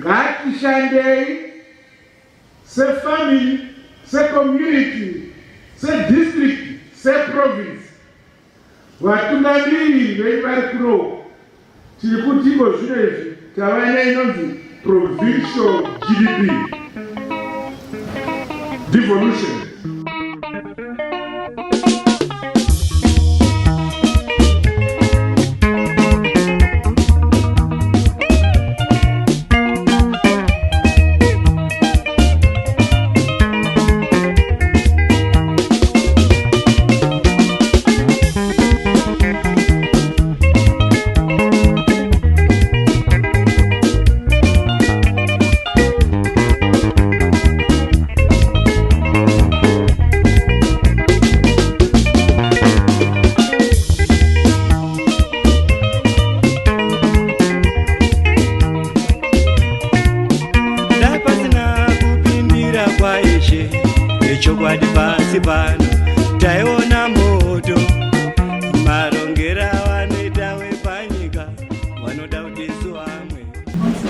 ngatishandei sefamily, secommunity, sedistrict, seprovince. Vatungamiri vevari kuno tiri kuti iko zvino izvi tava inonzi Provincial GDP. Devolution.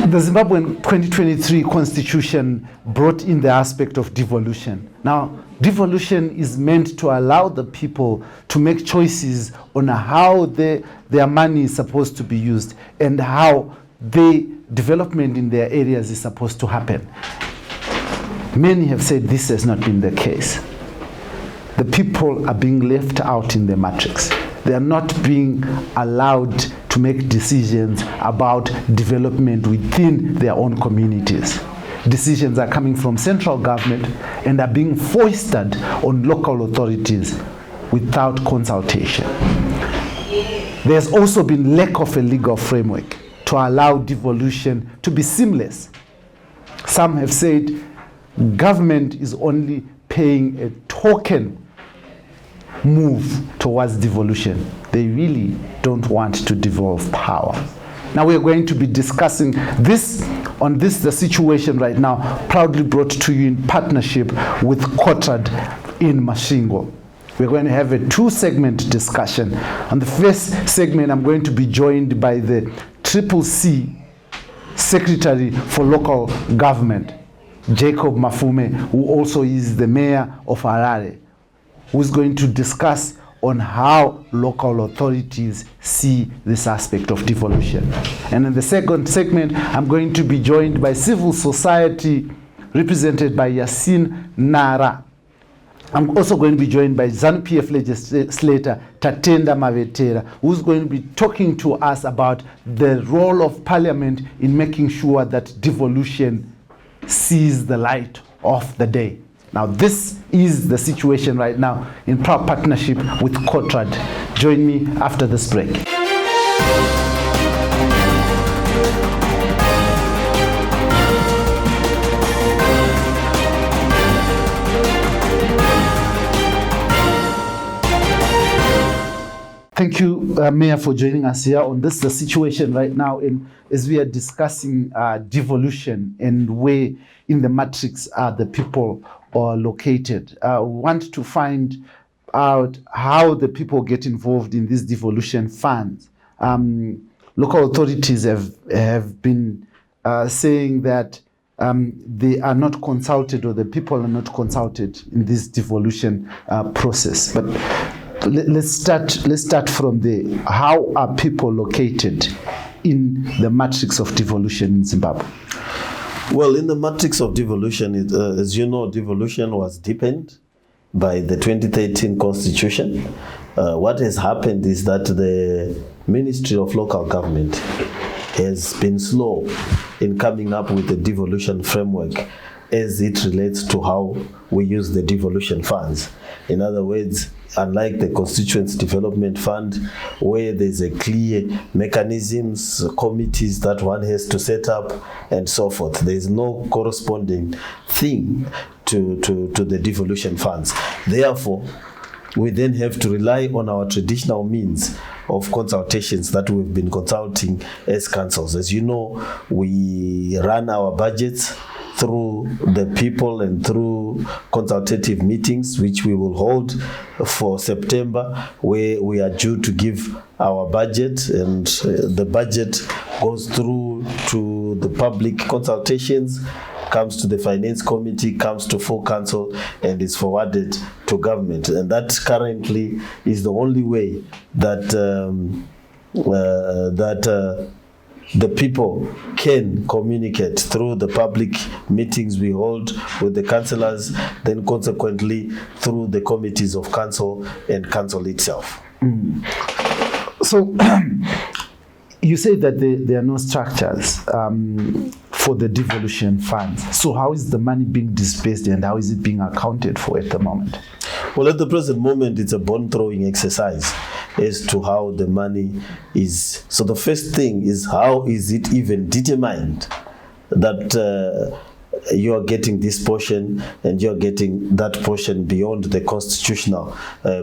The Zimbabwean 2023 constitution brought in the aspect of devolution. Now, devolution is meant to allow the people to make choices on how their money is supposed to be used and how the development in their areas is supposed to happen. Many have said this has not been the case. The people are being left out in the matrix. They are not being allowed to make decisions about development within their own communities. Decisions are coming from central government and are being foisted on local authorities without consultation. There's also been lack of a legal framework to allow devolution to be seamless. Some have said government is only paying a token move towards devolution. They really don't want to devolve power. Now we are going to be discussing the situation right now, proudly brought to you in partnership with Kotrad in Masvingo. We're going to have a two-segment discussion. On the first segment, I'm going to be joined by the CCC Secretary for Local Government, Jacob Mafume, who also is the mayor of Harare, who's going to discuss on how local authorities see this aspect of devolution. And in the second segment, I'm going to be joined by civil society represented by Yasin Nara. I'm also going to be joined by ZANU-PF legislator Tatenda Mavetera, who's going to be talking to us about the role of parliament in making sure that devolution sees the light of the day. Now, this is the situation right now in proud partnership with Kotrad. Join me after this break. Thank you, Mayor, for joining us here on this the situation right now as we are discussing devolution and where in the matrix are the people are located. We want to find out how the people get involved in these devolution funds. Local authorities have been saying that they are not consulted, or the people are not consulted in this devolution process. But let's start from the how are people located in the matrix of devolution in Zimbabwe? Well, in the matrix of devolution, as you know, devolution was deepened by the 2013 constitution. What has happened is that the Ministry of Local Government has been slow in coming up with the devolution framework as it relates to how we use the devolution funds. In other words, unlike the Constituency Development Fund, where there's a clear mechanisms, committees that one has to set up, and so forth, there's no corresponding thing to the devolution funds. Therefore, we then have to rely on our traditional means of consultations that we've been consulting as councils. As you know, we run our budgets through the people and through consultative meetings, which we will hold for September, where we are due to give our budget, and the budget goes through to the public consultations, comes to the finance committee, comes to full council, and is forwarded to government. And that currently is the only way that the people can communicate through the public meetings we hold with the councillors, then consequently through the committees of council and council itself. So you say that there are no structures for the devolution funds. So how is the money being dispersed and how is it being accounted for at the moment? Well, at the present moment, it's a bone-throwing exercise as to how the money is. So the first thing is, how is it even determined that you are getting this portion and you're getting that portion beyond the constitutional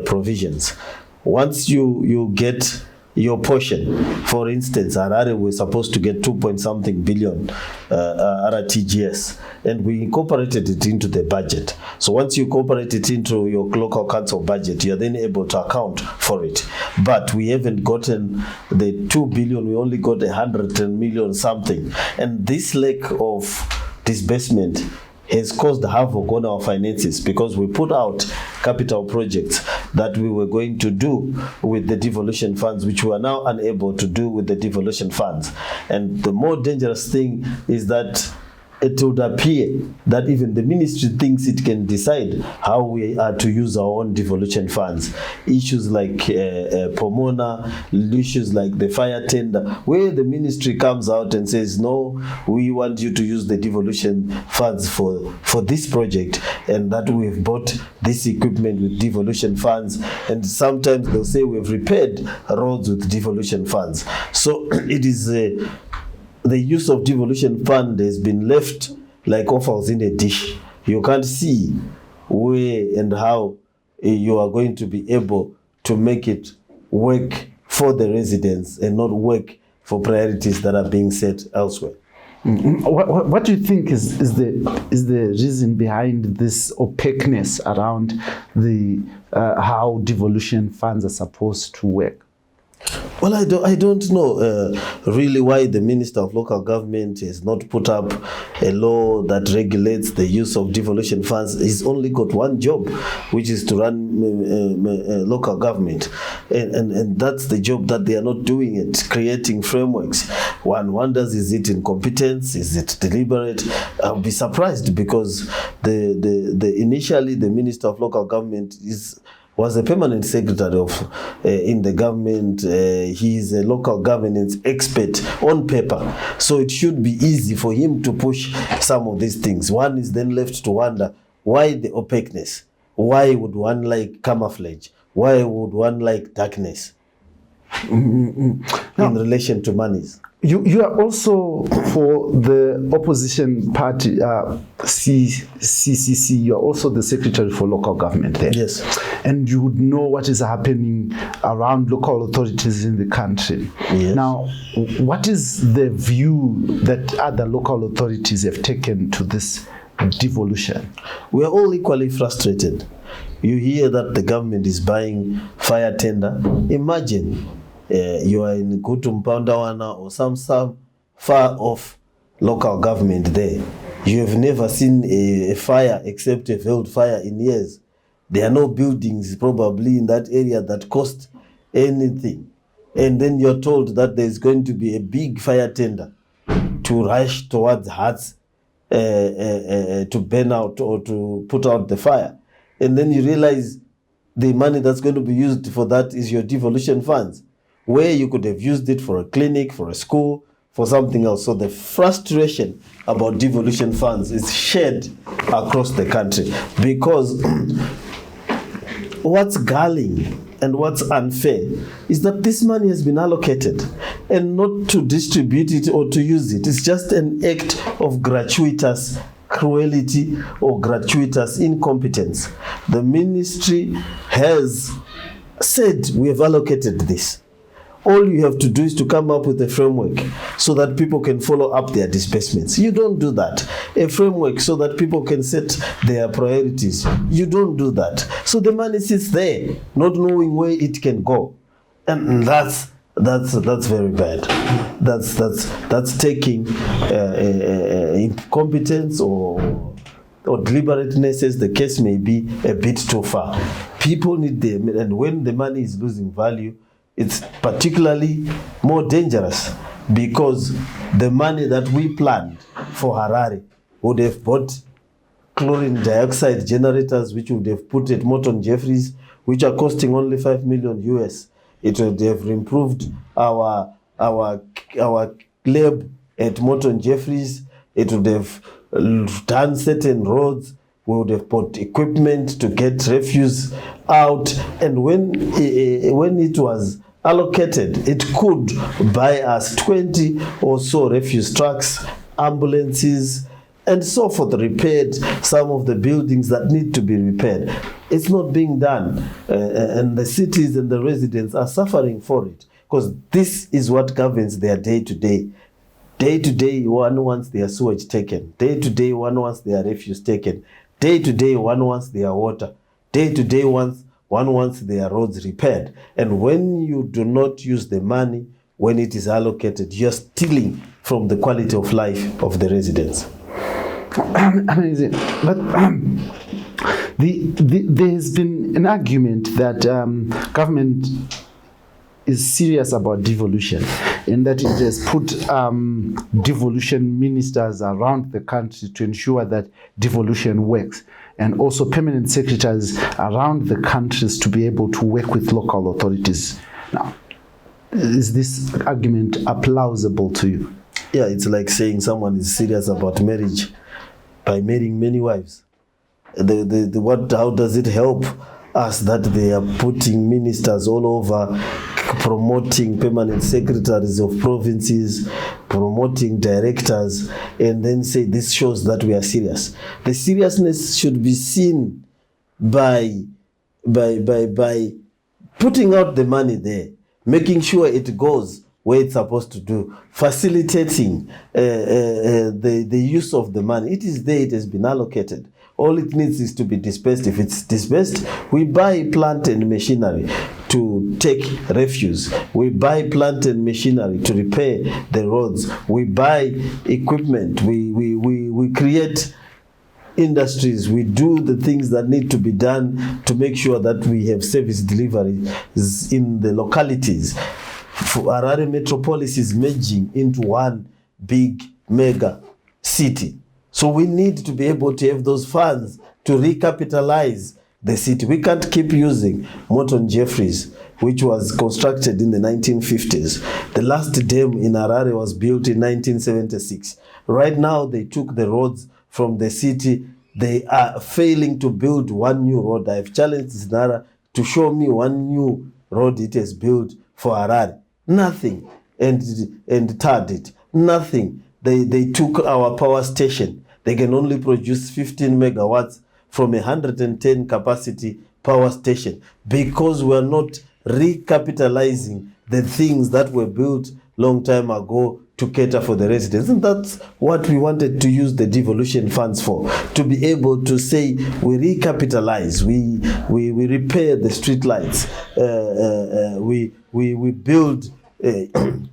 provisions? Once you get your portion, for instance, Harare was supposed to get 2-point-something billion RTGS, and we incorporated it into the budget. So once you incorporate it into your local council budget, you're then able to account for it. But we haven't gotten the 2 billion, we only got 110 million something. And this lack of disbursement has caused havoc on our finances, because we put out capital projects that we were going to do with the devolution funds, which we are now unable to do with the devolution funds. And the more dangerous thing is that it would appear that even the ministry thinks it can decide how we are to use our own devolution funds. Issues like Pomona, issues like the fire tender, where the ministry comes out and says, no, we want you to use the devolution funds for this project, and that we've bought this equipment with devolution funds. And sometimes they'll say we've repaired roads with devolution funds. So it is the use of devolution fund has been left like offals in a dish. You can't see where and how you are going to be able to make it work for the residents and not work for priorities that are being set elsewhere. What do you think is the reason behind this opaqueness around the how devolution funds are supposed to work? Well, I don't know really why the Minister of Local Government has not put up a law that regulates the use of devolution funds. He's only got one job, which is to run local government. And that's the job that they are not doing it, creating frameworks. One wonders, is it incompetence? Is it deliberate? I'll be surprised, because initially the Minister of Local Government was a permanent secretary of in the government. He is a local governance expert on paper, so it should be easy for him to push some of these things. One is then left to wonder, why the opaqueness? Why would one like camouflage? Why would one like darkness in relation to monies? You are also for the opposition party, CCC. You are also the secretary for local government there. Yes. And you would know what is happening around local authorities in the country. Yes. Now, what is the view that other local authorities have taken to this devolution? We are all equally frustrated. You hear that the government is buying fire tender. Imagine you are in Kutumpandawana or some far off local government there. You have never seen a fire except a failed fire in years. There are no buildings probably in that area that cost anything. And then you're told that there's going to be a big fire tender to rush towards huts to burn out or to put out the fire. And then you realize the money that's going to be used for that is your devolution funds, where you could have used it for a clinic, for a school, for something else. So the frustration about devolution funds is shared across the country, because what's galling and what's unfair is that this money has been allocated and not to distribute it or to use it. It's just an act of gratuitous cruelty or gratuitous incompetence. The ministry has said, we have allocated this. All you have to do is to come up with a framework so that people can follow up their disbursements. You don't do that. A framework so that people can set their priorities. You don't do that. So the money sits there, not knowing where it can go. And that's very bad. that's taking incompetence or deliberateness, as the case may be, a bit too far. People need them, and when the money is losing value, it's particularly more dangerous, because the money that we planned for Harare would have bought chlorine dioxide generators, which would have put at Morton Jeffries, which are costing only $5 million US. It would have improved our lab at Morton Jeffries. It would have done certain roads. We would have bought equipment to get refuse out. And when it was allocated, it could buy us 20 or so refuse trucks, ambulances, and so forth, repaired some of the buildings that need to be repaired. It's not being done, and the cities and the residents are suffering for it, because this is what governs their day-to-day. Day-to-day, one wants their sewage taken. Day-to-day, one wants their refuse taken. Day-to-day, one wants their water. Day-to-day, one wants their roads repaired. And when you do not use the money when it is allocated, you're stealing from the quality of life of the residents. Amazing. But there's been an argument that government is serious about devolution, in that it has put devolution ministers around the country to ensure that devolution works, and also permanent secretaries around the countries to be able to work with local authorities. Now, is this argument plausible to you? Yeah, it's like saying someone is serious about marriage by marrying many wives. How does it help us that they are putting ministers all over, promoting permanent secretaries of provinces, promoting directors, and then say this shows that we are serious? The seriousness should be seen by putting out the money there, making sure it goes where it's supposed to do, facilitating the use of the money. It is there, it has been allocated. All it needs is to be dispersed. If it's dispersed, we buy plant and machinery to take refuse. We buy plant and machinery to repair the roads. We buy equipment. We create industries. We do the things that need to be done to make sure that we have service delivery in the localities. Harare Metropolis is merging into one big mega city. So we need to be able to have those funds to recapitalize the city. We can't keep using Morton Jeffries, which was constructed in the 1950s. The last dam in Harare was built in 1976. Right now, they took the roads from the city. They are failing to build one new road. I've challenged Zinara to show me one new road it has built for Harare. Nothing. And tarred it. Nothing. They took our power station. They can only produce 15 megawatts from a 110 capacity power station, because we're not recapitalizing the things that were built long time ago to cater for the residents. And that's what we wanted to use the devolution funds for, to be able to say we recapitalize, we repair the street lights, we build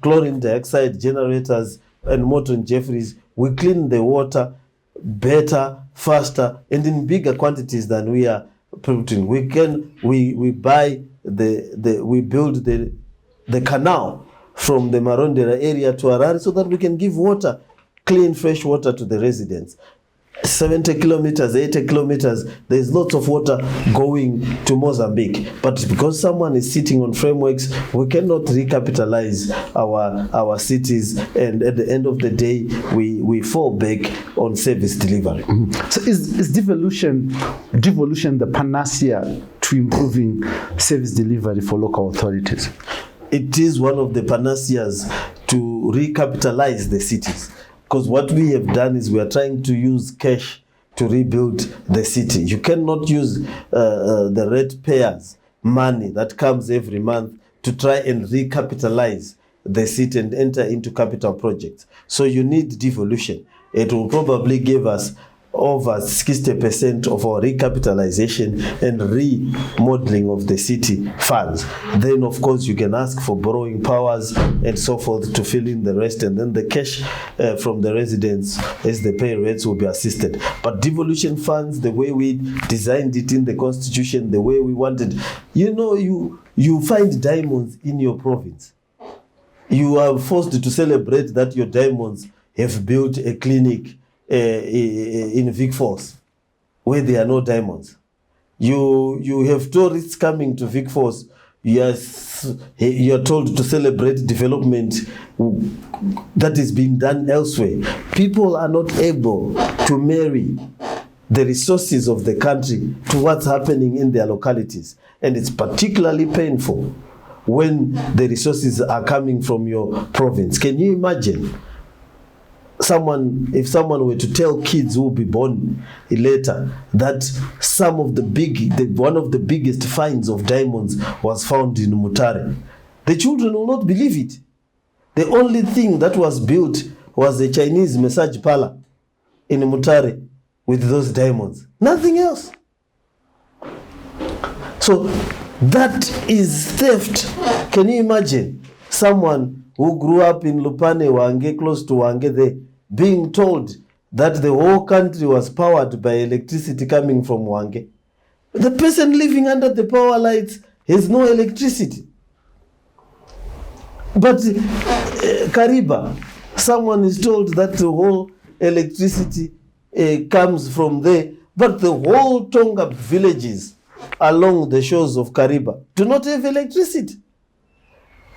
chlorine dioxide generators and Morton Jeffries, we clean the water better, faster, and in bigger quantities than we are producing. We buy we build the canal from the Marondera area to Harare so that we can give water, clean, fresh water to the residents. 70 kilometers, 80 kilometers, there's lots of water going to Mozambique. But because someone is sitting on frameworks, we cannot recapitalize our cities, and at the end of the day, we fall back on service delivery. Mm-hmm. So is devolution the panacea to improving service delivery for local authorities? It is one of the panaceas to recapitalize the cities. Because what we have done is we are trying to use cash to rebuild the city. You cannot use the ratepayers' money that comes every month to try and recapitalize the city and enter into capital projects. So you need devolution. It will probably give us over 60% of our recapitalization and remodeling of the city funds. Then, of course, you can ask for borrowing powers and so forth to fill in the rest, and then the cash from the residents as the pay rates will be assisted. But devolution funds, the way we designed it in the constitution, the way we wanted, you find diamonds in your province. You are forced to celebrate that your diamonds have built a clinic in Vic Falls where there are no diamonds. You have tourists coming to Vic Falls. Yes, you are told to celebrate development that is being done elsewhere. People are not able to marry the resources of the country to what's happening in their localities. And it's particularly painful when the resources are coming from your province. Can you imagine if someone were to tell kids who will be born later that one of the biggest finds of diamonds was found in Mutare? The children will not believe it. The only thing that was built was a Chinese massage parlor in Mutare with those diamonds. Nothing else. So that is theft. Can you imagine someone who grew up in Lupane, Wange, close to Wange, there, being told that the whole country was powered by electricity coming from Wange? The person living under the power lights has no electricity. But Kariba, someone is told that the whole electricity comes from there, but the whole Tonga villages along the shores of Kariba do not have electricity.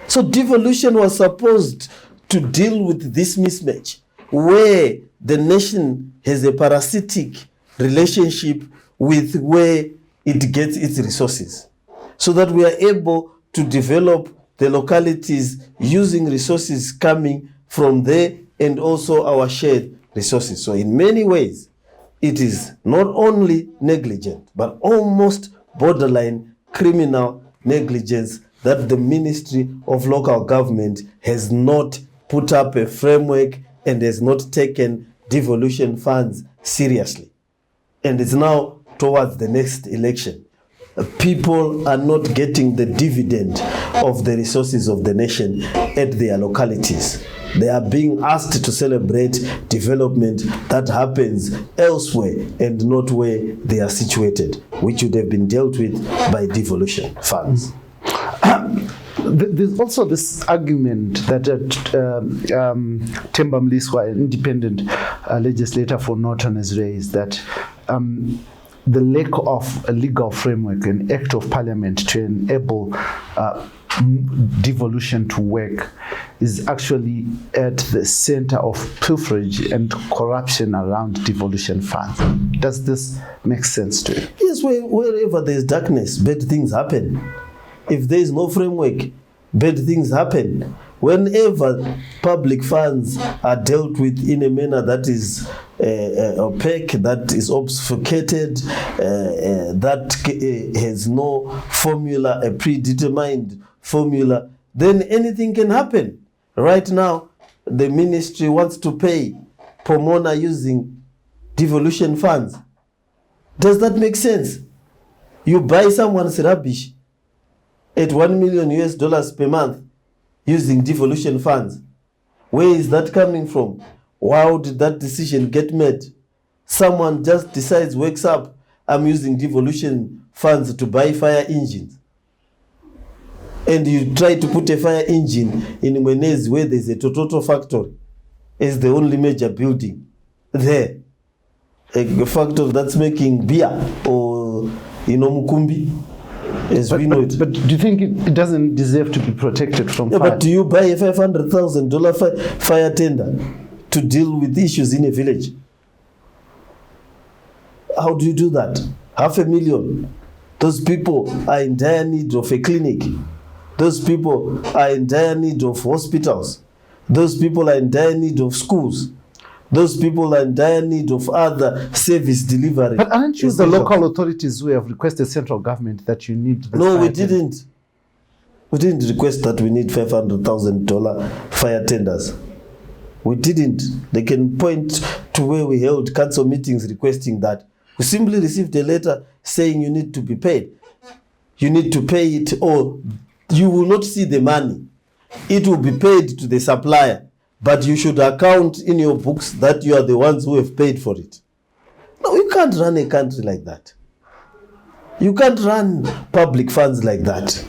So devolution was supposed to deal with this mismatch, where the nation has a parasitic relationship with where it gets its resources, so that we are able to develop the localities using resources coming from there and also our shared resources. So in many ways, it is not only negligent, but almost borderline criminal negligence that the Ministry of Local Government has not put up a framework and has not taken devolution funds seriously. And it's now towards the next election. People are not getting the dividend of the resources of the nation at their localities. They are being asked to celebrate development that happens elsewhere and not where they are situated, which would have been dealt with by devolution funds. There's also this argument that Themba Mliswa, an independent legislator for Norton, has raised that the lack of a legal framework, an act of parliament to enable devolution to work, is actually at the center of pilferage and corruption around devolution funds. Does this make sense to you? Yes, wherever there's darkness, bad things happen. If there is no framework, bad things happen. Whenever public funds are dealt with in a manner that is opaque, that is obfuscated, that has no formula, a predetermined formula, then anything can happen. Right now, the ministry wants to pay Pomona using devolution funds. Does that make sense? You buy someone's rubbish at $1 million per month using devolution funds. Where is that coming from? How did that decision get made? Someone just decides, wakes up, I'm using devolution funds to buy fire engines. And you try to put a fire engine in Mwenezi where there's a Tototo factory. It's the only major building there. A factory that's making beer or, Mukumbi. But do you think it doesn't deserve to be protected from fire? But do you buy a $500,000 fire tender to deal with issues in a village? How do you do that? $500,000. Those people are in dire need of a clinic. Those people are in dire need of hospitals. Those people are in dire need of schools. Those people are in dire need of other service delivery. But aren't you the local authorities who have requested central government that you need the No, we didn't. We didn't request that we need $500,000 fire tenders. We didn't. They can point to where we held council meetings requesting that. We simply received a letter saying you need to be paid. You need to pay it, or you will not see the money. It will be paid to the supplier, but you should account in your books that you are the ones who have paid for it. No, you can't run a country like that. You can't run public funds like that,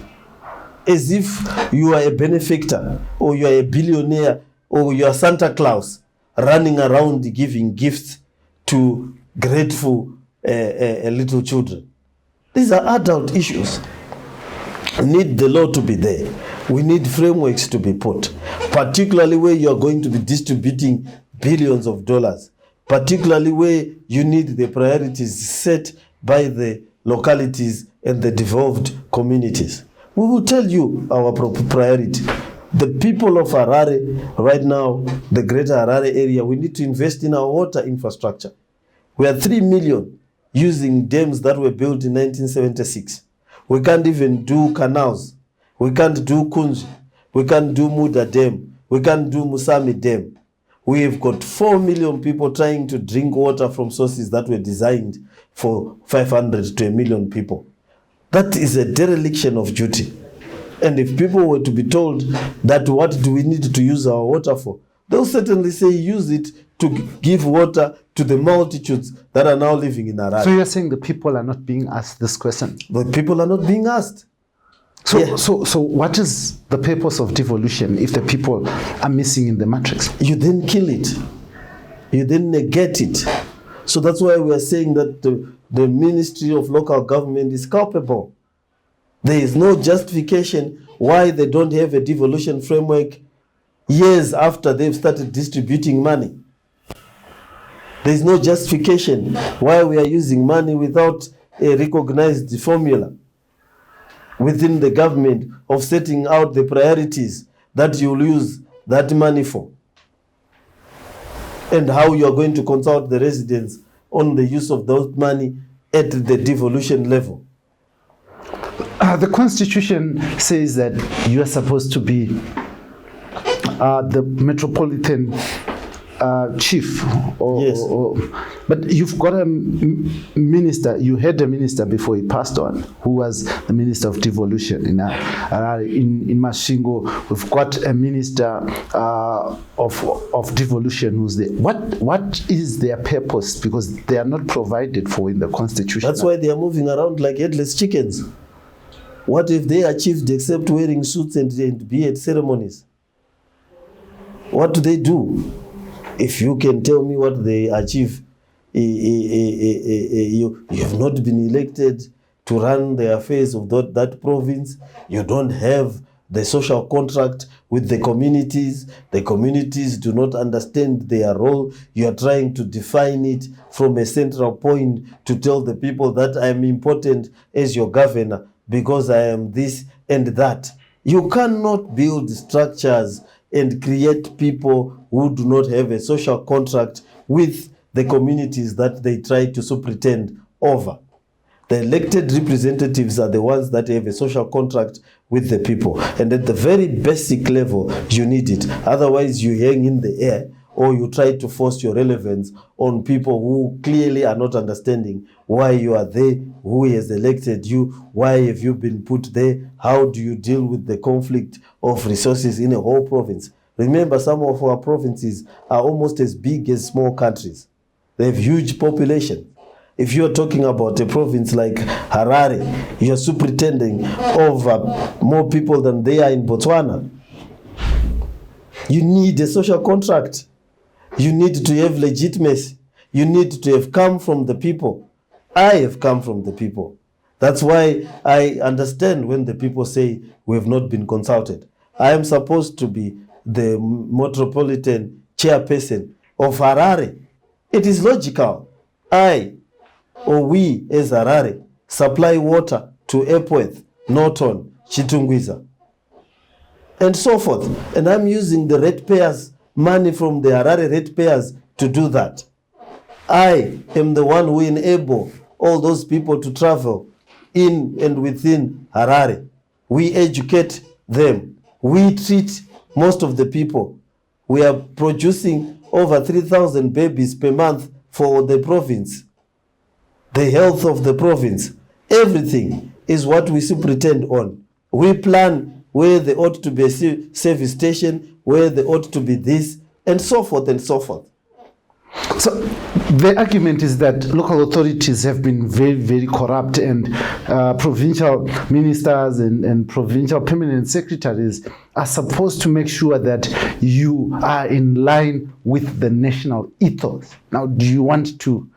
as if you are a benefactor, or you are a billionaire, or you are Santa Claus running around giving gifts to grateful little children. These are adult issues. We need the law to be there. We need frameworks to be put, particularly where you are going to be distributing billions of dollars, particularly where you need the priorities set by the localities and the devolved communities. We will tell you our priority. The people of Harare right now, the greater Harare area, we need to invest in our water infrastructure. We are 3 million using dams that were built in 1976. We can't even do canals. We can't do Kunji. We can't do Muda Dam. We can't do Musami Dam. We have got 4 million people trying to drink water from sources that were designed for 500 to 1 million people. That is a dereliction of duty. And if people were to be told that what do we need to use our water for, they'll certainly say use it to give water to the multitudes that are now living in Harare. So you're saying the people are not being asked this question? But people are not being asked. So, Yeah. so what is the purpose of devolution if the people are missing in the matrix? You then kill it. You then negate it. So that's why we are saying that the Ministry of Local Government is culpable. There is no justification why they don't have a devolution framework years after they've started distributing money. There is no justification why we are using money without a recognized formula within the government of setting out the priorities that you will use that money for, and how you are going to consult the residents on the use of those money at the devolution level. The Constitution says that you are supposed to be the metropolitan chief, Yes. But you've got a minister. You had a minister before he passed on, who was the minister of devolution in Mashingo. We've got a minister of devolution who's there. What is their purpose? Because they are not provided for in the Constitution. That's why they are moving around like headless chickens. What if they achieved except wearing suits and be at ceremonies? What do they do? If you can tell me what they achieve, you have not been elected to run the affairs of that province. You don't have the social contract with the communities. The communities do not understand their role. You are trying to define it from a central point to tell the people that I am important as your governor because I am this and that. You cannot build structures and create people who do not have a social contract with the communities that they try to superintend over. The elected representatives are the ones that have a social contract with the people. And at the very basic level, you need it. Otherwise, you hang in the air or you try to force your relevance on people who clearly are not understanding why you are there, who has elected you, why have you been put there, how do you deal with the conflict of resources in a whole province. Remember, some of our provinces are almost as big as small countries. They have huge population. If you're talking about a province like Harare, you're superintending over more people than they are in Botswana. You need a social contract. You need to have legitimacy. You need to have come from the people. I have come from the people. That's why I understand when the people say we have not been consulted. I am supposed to be the metropolitan chairperson of Harare. It is logical. I, or we as Harare, supply water to Epworth, Norton, Chitungwiza, and so forth. And I'm using the ratepayers' money from the Harare ratepayers to do that. I am the one who enable all those people to travel in and within Harare. We educate them. We treat most of the people We are producing over 3,000 babies per month for the province. The health of the province, everything is what we superintend on. We plan where there ought to be a service station, where there ought to be this, and so forth and so forth. So the argument is that local authorities have been very, very corrupt, and provincial ministers and provincial permanent secretaries are supposed to make sure that you are in line with the national ethos. Now, do you want to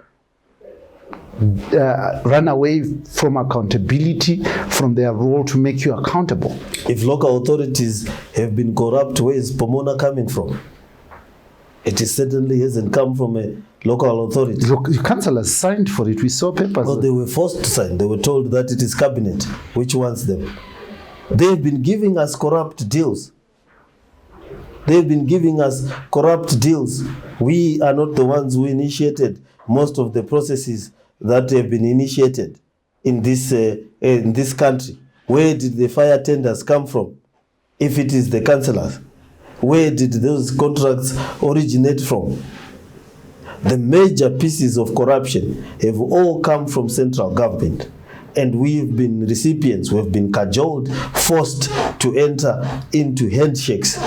run away from accountability, from their role to make you accountable? If local authorities have been corrupt, where is Pomona coming from? It certainly hasn't come from a local authority. The councillors signed for it. We saw papers. Well, they were forced to sign. They were told that it is cabinet which wants them. They've been giving us corrupt deals. They've been giving us corrupt deals. We are not the ones who initiated most of the processes that have been initiated in this country. Where did the fire tenders come from? If it is the councillors, where did those contracts originate from? The major pieces of corruption have all come from central government, and we've been recipients. We've been cajoled, forced to enter into handshakes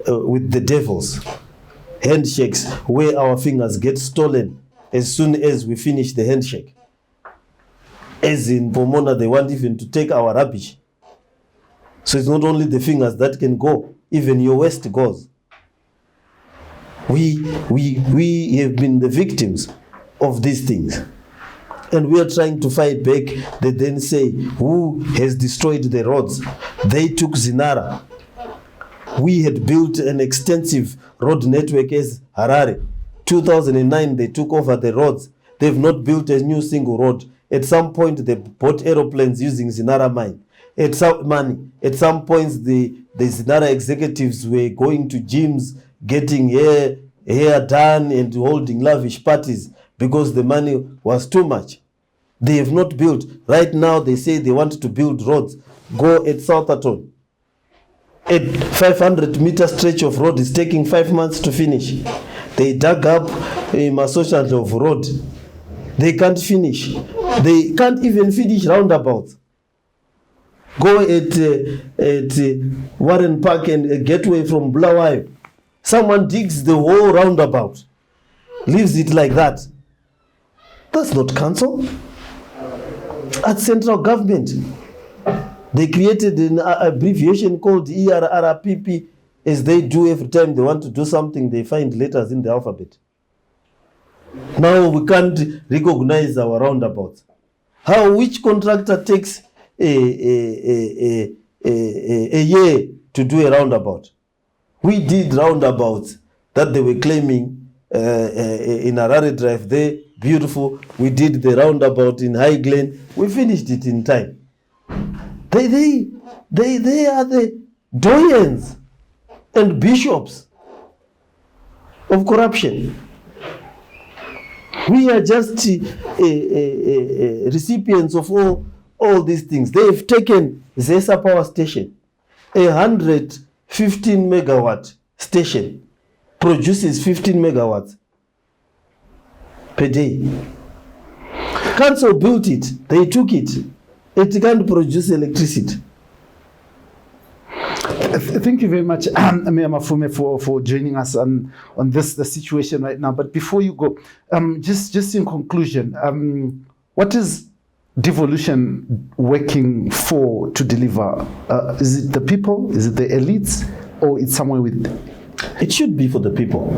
with the devils. Handshakes where our fingers get stolen as soon as we finish the handshake. As in Pomona, they want even to take our rubbish. So it's not only the fingers that can go, even your waist goes. We have been the victims of these things. And we are trying to fight back. They then say, who has destroyed the roads? They took Zinara. We had built an extensive road network as Harare. 2009, they took over the roads. They've not built a new single road. At some point, they bought aeroplanes using Zinara mine. At some points, the Zinara executives were going to gyms, getting hair done and holding lavish parties because the money was too much. They have not built. Right now, they say they want to build roads. Go at Southampton. A 500-meter stretch of road is taking 5 months to finish. They dug up a Masosha of road. They can't finish. They can't even finish roundabouts. Go at Warren Park and Gateway from Bulawayo. Someone digs the whole roundabout, leaves it like that. That's not council. At central government, they created an abbreviation called ERRPP, as they do every time they want to do something. They find letters in the alphabet. Now we can't recognize our roundabouts. Which contractor takes a year to do a roundabout? We did roundabouts that they were claiming in Harare Drive there, beautiful. We did the roundabout in High Glen. We finished it in time. They are the doyens and bishops of corruption. We are just recipients of all these things. They've taken Zesa Power Station, 115 megawatt station, produces 15 megawatts per day. Council built it, they took it. It can't produce electricity. Thank you very much, Mayor Maffume, for joining us on the situation right now. But before you go, just in conclusion, what is devolution working for to deliver? Is it the people? Is it the elites? Or it's somewhere with? It should be for the people.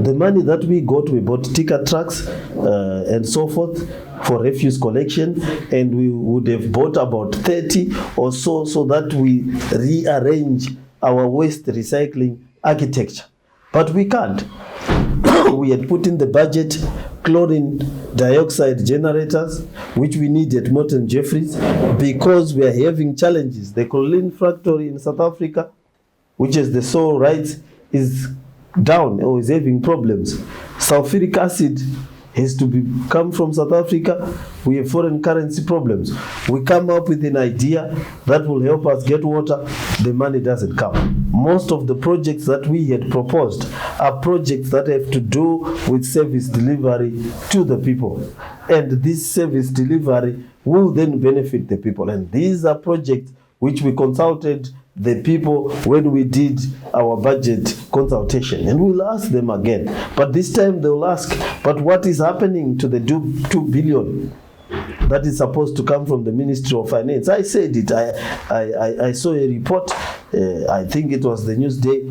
The money that we bought ticker trucks and so forth for refuse collection, and we would have bought about 30 or so that we rearrange our waste recycling architecture. But we can't. We had put in the budget chlorine dioxide generators, which we need at Morton Jeffries, because we are having challenges. The chlorine factory in South Africa, which is the sole rights, is down or is having problems. Sulfuric acid has to come from South Africa. We have foreign currency problems. We come up with an idea that will help us get water. The money doesn't come. most of the projects that we had proposed are projects that have to do with service delivery to the people. And this service delivery will then benefit the people. And these are projects which we consulted the people when we did our budget consultation. And we'll ask them again. But this time they'll ask, but what is happening to the 2 billion that is supposed to come from the Ministry of Finance? I said it. I saw a report, I think it was the Newsday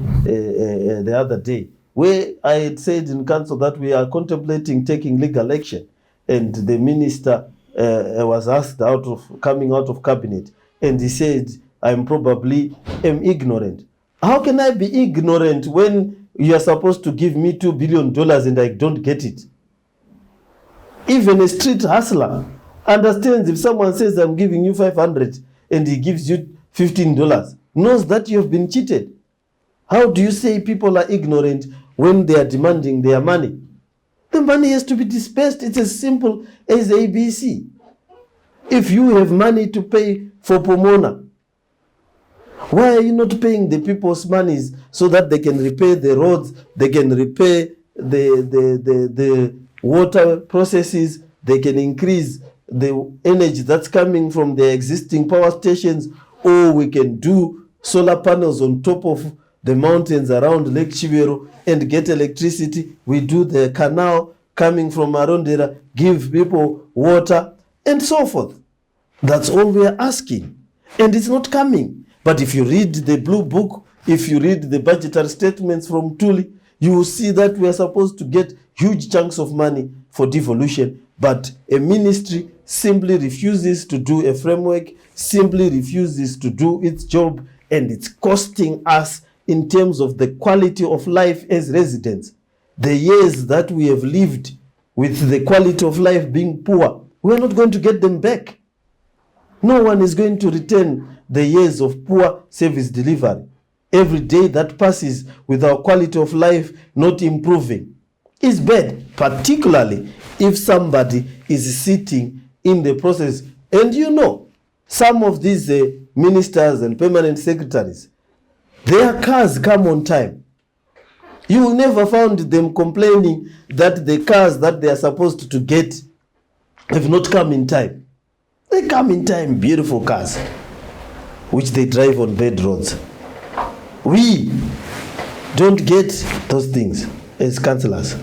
the other day, where I had said in council that we are contemplating taking legal action. And the minister was asked coming out of cabinet, and he said, I'm probably ignorant. How can I be ignorant when you are supposed to give me $2 billion and I don't get it? Even a street hustler understands if someone says, I'm giving you 500 and he gives you $15, knows that you have been cheated. How do you say people are ignorant when they are demanding their money? The money has to be dispersed. It's as simple as ABC. If you have money to pay for Pomona, why are you not paying the people's monies so that they can repair the roads, they can repair the water processes, they can increase the energy that's coming from the existing power stations, or we can do solar panels on top of the mountains around Lake Chivero and get electricity. We do the canal coming from Arondera, give people water, and so forth. That's all we are asking. And it's not coming. But if you read the blue book, if you read the budgetary statements from Mthuli, you will see that we are supposed to get huge chunks of money for devolution. But a ministry simply refuses to do a framework, simply refuses to do its job, and it's costing us in terms of the quality of life as residents. The years that we have lived with the quality of life being poor, we are not going to get them back. No one is going to return the years of poor service delivery. Every day that passes with our quality of life not improving is bad, particularly if somebody is sitting in the process. And you know, some of these ministers and permanent secretaries, their cars come on time. You will never find them complaining that the cars that they are supposed to get have not come in time. They come in time, beautiful cars, which they drive on bad roads. We don't get those things as councillors.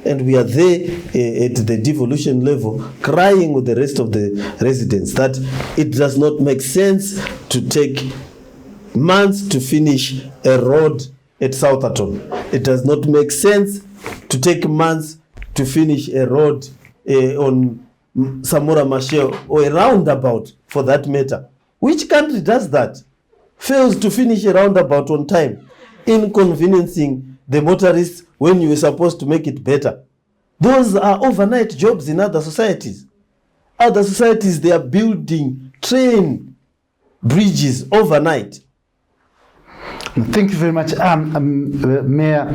And we are there at the devolution level crying with the rest of the residents that it does not make sense to take months to finish a road at Southampton. It does not make sense to take months to finish a road on Samora Machel, or a roundabout for that matter. Which country does that? Fails to finish a roundabout on time, inconveniencing the motorists when you were supposed to make it better. Those are overnight jobs in other societies. Other societies, they are building train bridges overnight. Thank you very much, Mayor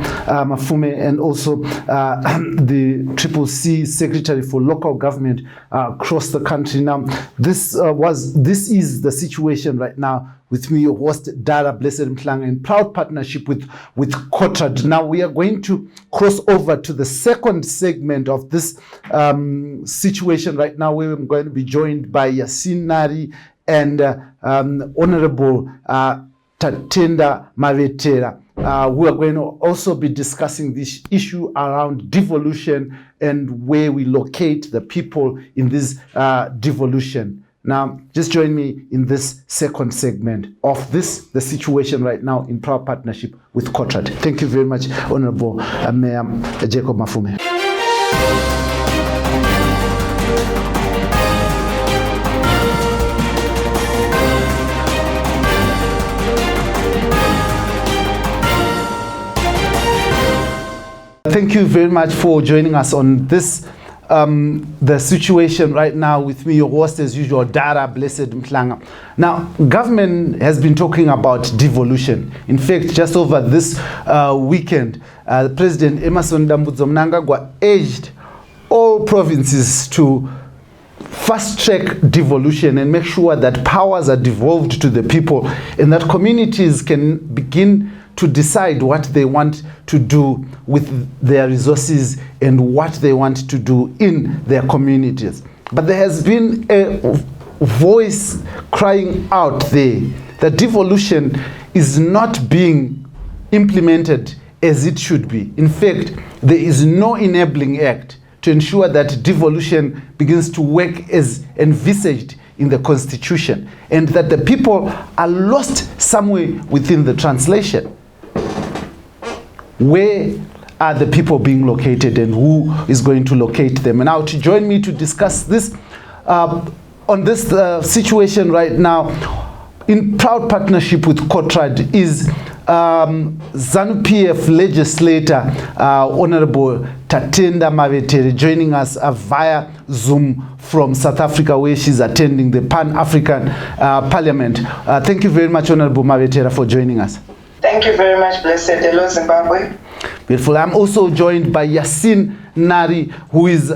Mafume, and also the CCC Secretary for Local Government across the country. Now, this is the situation right now with me, your host, Dara Blessed Mhlanga, in proud partnership with Kotrad. Now, we are going to cross over to the second segment of this situation right now, where I'm going to be joined by Yasin Nari and Honorable Tatenda Mavetera, who are going to also be discussing this issue around devolution and where we locate the people in this devolution. Now, just join me in this second segment of the situation right now in proud partnership with Kotrad. Thank you very much, Honorable Mayor Jacob Mafume. Thank you very much for joining us on this, the situation right now with me, your host as usual, Dara Blessed Mhlanga. Now, government has been talking about devolution. In fact, just over this weekend, President Emmerson Dambudzo Mnangagwa urged all provinces to fast-track devolution and make sure that powers are devolved to the people and that communities can begin to decide what they want to do with their resources and what they want to do in their communities. But there has been a voice crying out there that devolution is not being implemented as it should be. In fact, there is no enabling act to ensure that devolution begins to work as envisaged in the Constitution, and that the people are lost somewhere within the translation. Where are the people being located and who is going to locate them? And now to join me to discuss this on this situation right now, in proud partnership with COTRAD, is ZANU-PF legislator Honorable Tatenda Mavetere, joining us via Zoom from South Africa, where she's attending the Pan-African Parliament. Thank you very much, Honorable Mavetere, for joining us. Thank you very much, blessed. Hello, Zimbabwe. Beautiful. I'm also joined by Yasin Nari, who is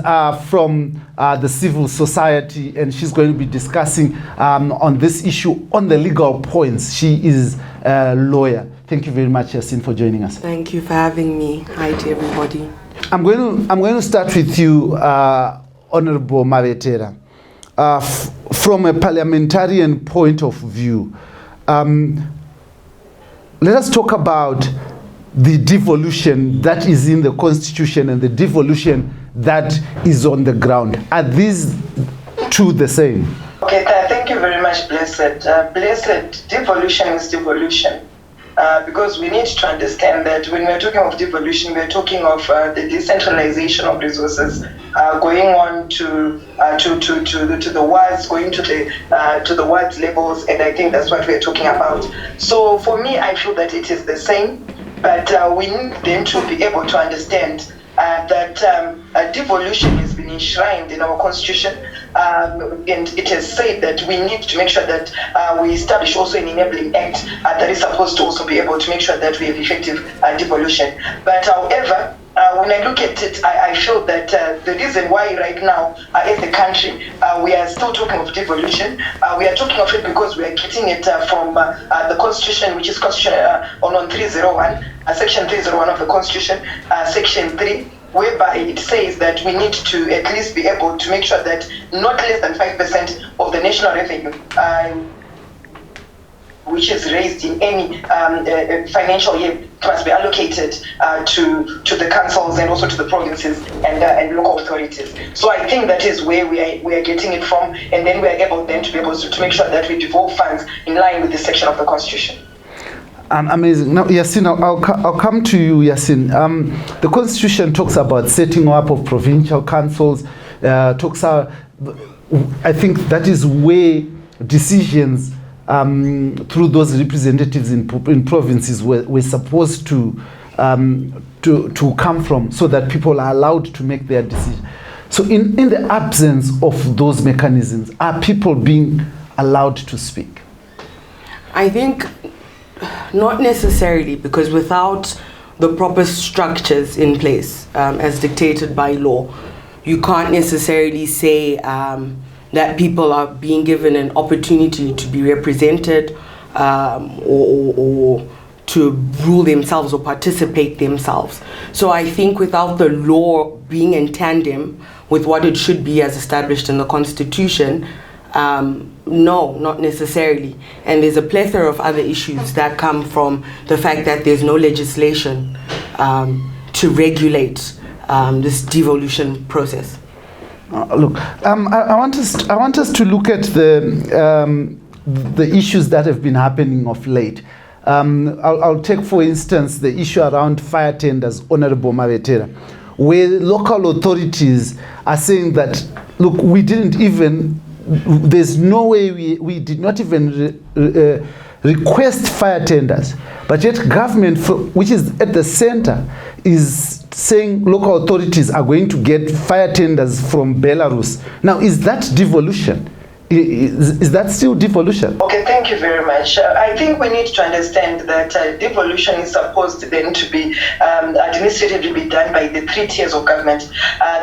from the civil society, and she's going to be discussing on this issue on the legal points. She is a lawyer. Thank you very much, Yasin, for joining us. Thank you for having me. Hi to everybody. I'm going to start with you, Honorable Mavetere. From a parliamentarian point of view, let us talk about the devolution that is in the Constitution and the devolution that is on the ground. Are these two the same? Okay, thank you very much, Blessed. Blessed, devolution is devolution. Because we need to understand that when we're talking of devolution, we're talking of the decentralization of resources going on to the wards, going to the wards levels, and I think that's what we're talking about. So for me, I feel that it is the same, but we need then to be able to understand that devolution has been enshrined in our constitution, and it has said that we need to make sure that we establish also an enabling act that is supposed to also be able to make sure that we have effective devolution. But however, when I look at it, I feel that the reason why right now as a country we are still talking of devolution, we are talking of it because we are getting it from the Constitution, which is Constitution on 301, Section 301 of the Constitution, Section 3, whereby it says that we need to at least be able to make sure that not less than 5% of the national revenue which is raised in any financial year must be allocated to the councils and also to the provinces and local authorities. So I think that is where we are getting it from, and then we are able then to be able to make sure that we devolve funds in line with this section of the Constitution. Amazing. Now, Yasin, I'll come to you, Yasin. The Constitution talks about setting up of provincial councils. I think that is where decisions through those representatives in provinces were supposed to come from, so that people are allowed to make their decisions. So in the absence of those mechanisms, are people being allowed to speak? I think not necessarily, because without the proper structures in place as dictated by law, you can't necessarily say that people are being given an opportunity to be represented or to rule themselves or participate themselves. So I think without the law being in tandem with what it should be as established in the Constitution, no, not necessarily. And there's a plethora of other issues that come from the fact that there's no legislation to regulate this devolution process. Look, I want us to look at the issues that have been happening of late. I'll take, for instance, the issue around fire tenders, Honorable Mavetere, where local authorities are saying that, look, we didn't even, there's no way we did not even request fire tenders, but yet government, which is at the center, is saying local authorities are going to get fire tenders from Belarus. Now, is that devolution? Is that still devolution? Okay, thank you very much. I think we need to understand that devolution is supposed then to be administratively be done by the 3 tiers of government.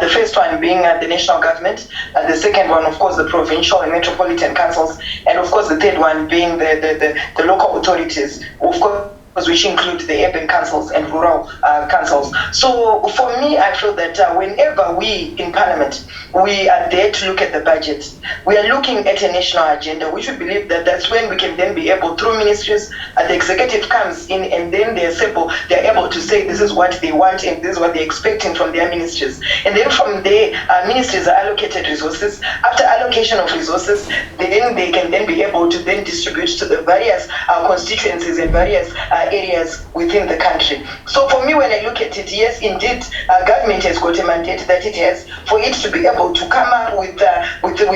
The first one being the national government, the second one, of course, the provincial and metropolitan councils, and of course the third one being the local authorities, of course, which include the urban councils and rural councils. So for me, I feel that whenever we in Parliament, we are there to look at the budget, we are looking at a national agenda, we should believe that that's when we can then be able, through ministries, the executive comes in and then they're able to say this is what they want and this is what they're expecting from their ministries. And then from there, ministries are allocated resources. After allocation of resources, then they can then be able to then distribute to the various constituencies and various areas within the country. So for me, when I look at it, yes, indeed, government has got a mandate that it has for it to be able to come up with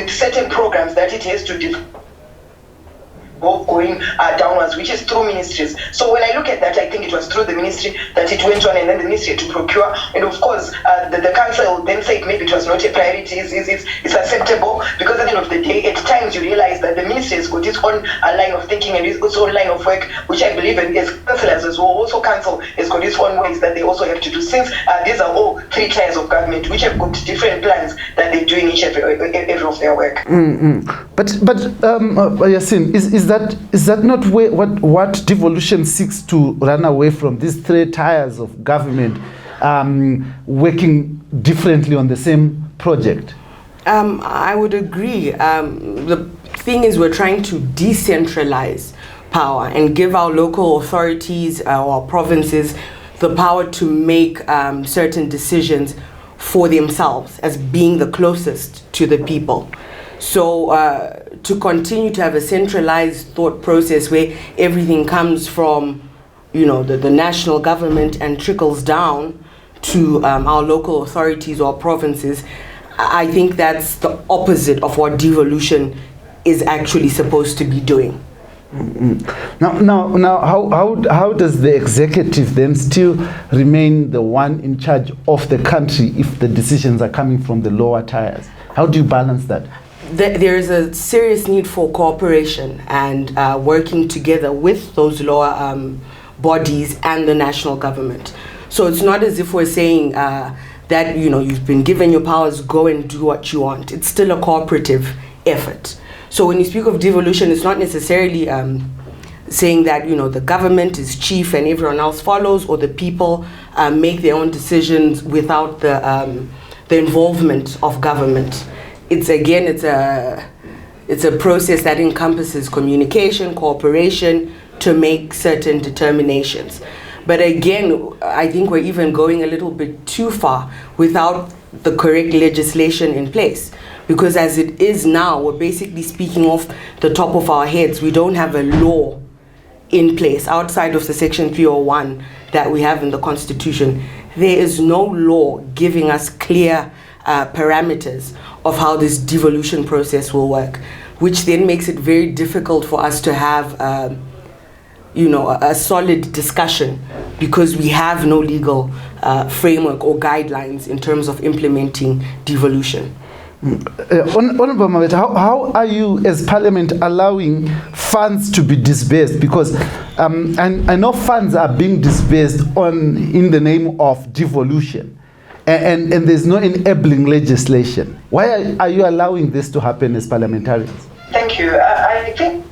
certain programs that it has to going downwards, which is through ministries. So when I look at that, I think it was through the ministry that it went on, and then the ministry to procure. And of course, the council then said maybe it was not a priority, it's acceptable, because at the end of the day, at times you realize that the ministry has got its own line of thinking and its own line of work, which I believe in as councillors as well. Also, council has got its own ways that they also have to do, since these are all 3 tiers of government, which have got different plans that they do in each every of their work. But Yasin, is that not what devolution seeks to run away from, these 3 tiers of government working differently on the same project? I would agree. The thing is, we're trying to decentralize power and give our local authorities, our provinces, the power to make certain decisions for themselves as being the closest to the people. So to continue to have a centralized thought process where everything comes from, the national government and trickles down to our local authorities or provinces, I think that's the opposite of what devolution is actually supposed to be doing. Now, how does the executive then still remain the one in charge of the country if the decisions are coming from the lower tiers? How do you balance that? There is a serious need for cooperation and working together with those lower bodies and the national government. So it's not as if we're saying that you've been given your powers, go and do what you want. It's still a cooperative effort. So when you speak of devolution, it's not necessarily saying that the government is chief and everyone else follows, or the people make their own decisions without the involvement of government. It's a process that encompasses communication, cooperation to make certain determinations. But again, I think we're even going a little bit too far without the correct legislation in place. Because as it is now, we're basically speaking off the top of our heads. We don't have a law in place outside of the Section 301 that we have in the Constitution. There is no law giving us clear parameters of how this devolution process will work, which then makes it very difficult for us to have a solid discussion, because we have no legal framework or guidelines in terms of implementing devolution. Honorable Mabet, how are you as Parliament allowing funds to be disbursed? Because I know funds are being disbursed in the name of devolution, and there's no enabling legislation. Why are you allowing this to happen as parliamentarians? Thank you. I think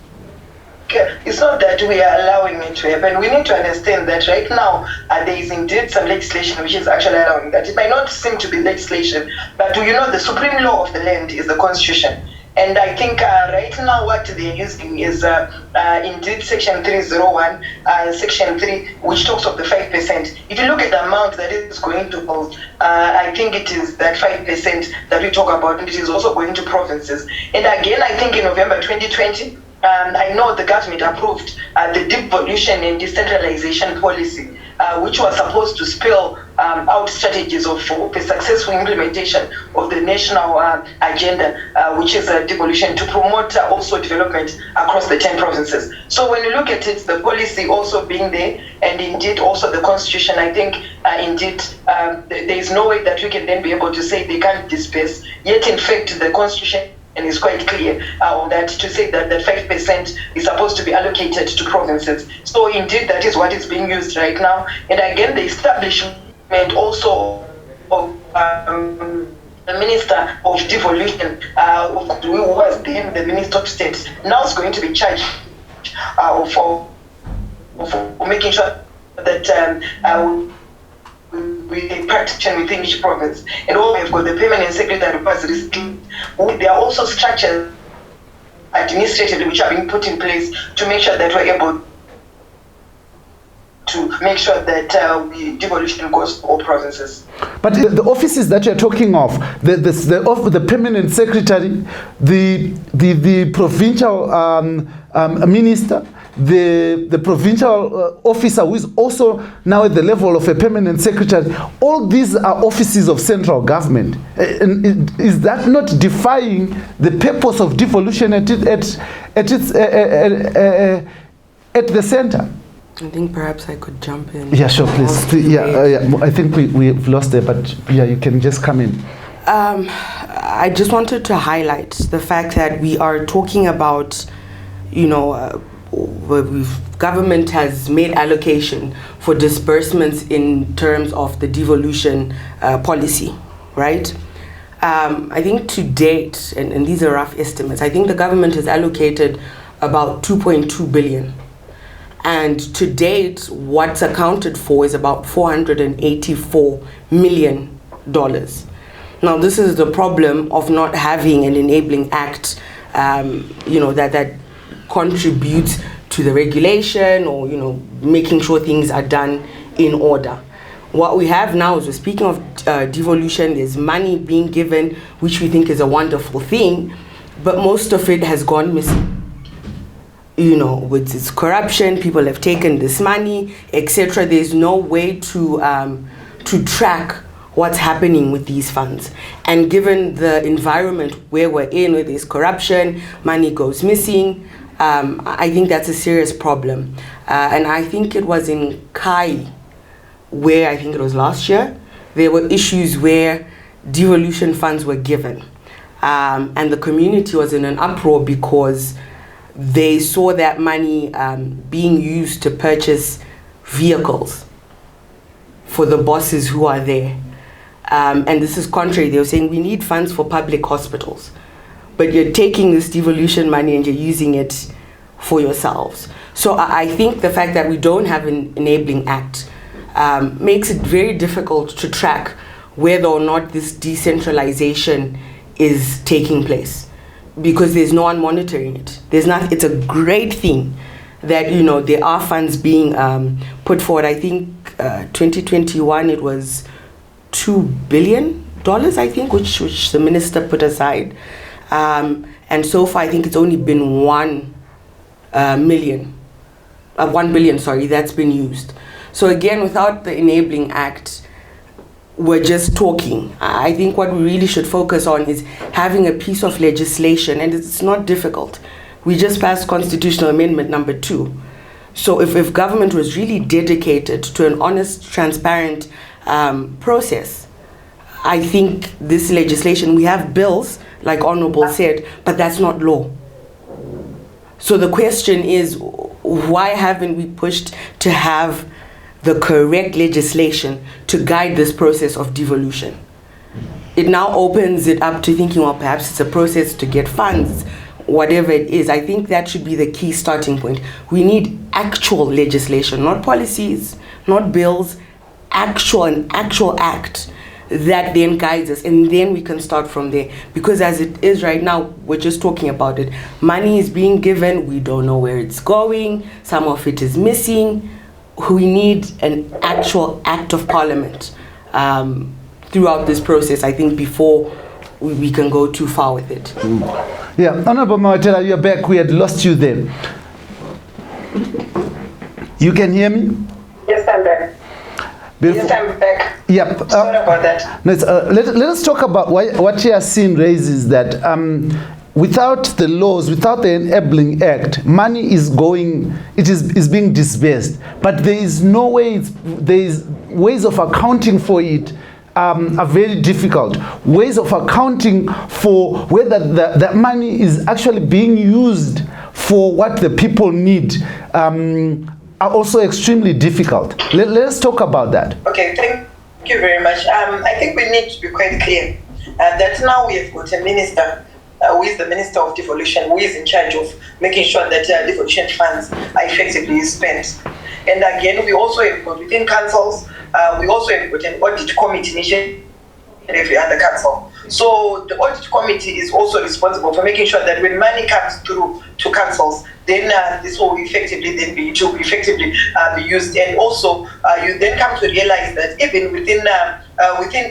it's not that we are allowing it to happen. We need to understand that right now there is indeed some legislation which is actually allowing that. It might not seem to be legislation, but the supreme law of the land is the Constitution. And I think right now what they're using is indeed Section 301, Section 3, which talks of the 5%. If you look at the amount that is going to hold, I think it is that 5% that we talk about, and it is also going to provinces. And again, I think in November 2020, I know the government approved the devolution and decentralization policy, which was supposed to spell out strategies of the successful implementation of the national agenda, which is devolution, to promote also development across the 10 provinces. So when you look at it, the policy also being there, and indeed also the Constitution, I think indeed there is no way that we can then be able to say they can't disperse. Yet in fact the Constitution is quite clear that to say that the 5% is supposed to be allocated to provinces. So indeed, that is what is being used right now. And again, the establishment also of the Minister of Devolution, who was then the Minister of State, now is going to be charged for making sure that we practice within each province. And also we've got the permanent secretary was received. There are also structures administratively which are being put in place to make sure that we're able to make sure that devolution goes to all provinces. But the offices that you're talking of, the permanent secretary, the provincial minister, the provincial officer who is also now at the level of a permanent secretary, all these are offices of central government. And is that not defying the purpose of devolution at the center? I think perhaps I could jump in. Yeah, sure, please. Yeah, I think we've lost there, but yeah, you can just come in. I just wanted to highlight the fact that we are talking about, government has made allocation for disbursements in terms of the devolution policy, right? I think to date, and these are rough estimates, I think the government has allocated about 2.2 billion. And to date, what's accounted for is about $484 million. Now, this is the problem of not having an enabling act, that contributes to the regulation or, making sure things are done in order. What we have now is, we're speaking of devolution, there's money being given, which we think is a wonderful thing, but most of it has gone missing. With its corruption, people have taken this money, etc. There's no way to track what's happening with these funds. And given the environment where we're in, where there's corruption, money goes missing, I think that's a serious problem. And I think it was in Kai, where I think it was last year, there were issues where devolution funds were given. And the community was in an uproar because they saw that money being used to purchase vehicles for the bosses who are there. And this is contrary. They were saying, we need funds for public hospitals, but you're taking this devolution money and you're using it for yourselves. So I think the fact that we don't have an enabling act makes it very difficult to track whether or not this decentralization is taking place, because there's no one monitoring it. It's a great thing that, there are funds being put forward. I think 2021, it was $2 billion, I think, which the minister put aside. And so far, I think it's only been 1 billion, that's been used. So again, without the enabling act, we're just talking. I think what we really should focus on is having a piece of legislation, and it's not difficult. We just passed Constitutional Amendment number 2. So if government was really dedicated to an honest, transparent process, I think this legislation, we have bills, like Honorable said, but that's not law. So the question is, why haven't we pushed to have the correct legislation to guide this process of devolution? It now opens it up to thinking, well, perhaps it's a process to get funds, whatever it is. I think that should be the key starting point. We need actual legislation, not policies, not bills, an actual act that then guides us, and then we can start from there. Because as it is right now, we're just talking about it. Money is being given, we don't know where it's going, some of it is missing. We need an actual act of parliament throughout this process, I think, before we can go too far with it. Yeah, Honorable Mawatela, you're back. We had lost you there. You can hear me? Yes, I'm back. Yes, I'm back. Yep. Sorry about that. No, let us talk about what you are seeing raises that without the laws, without the enabling act, money is going, it is being disbursed. But there is no way, there is ways of accounting for it are very difficult. Ways of accounting for whether that money is actually being used for what the people need are also extremely difficult. Let's talk about that. Okay, thank you very much. I think we need to be quite clear that now we have got a minister who is the Minister of Devolution, who is in charge of making sure that devolution funds are effectively spent. And again, we also have got within councils, we also have got an audit committee initiative in every other council. So the audit committee is also responsible for making sure that when money comes through to councils, then this will effectively then be be used. And also, you then come to realize that even within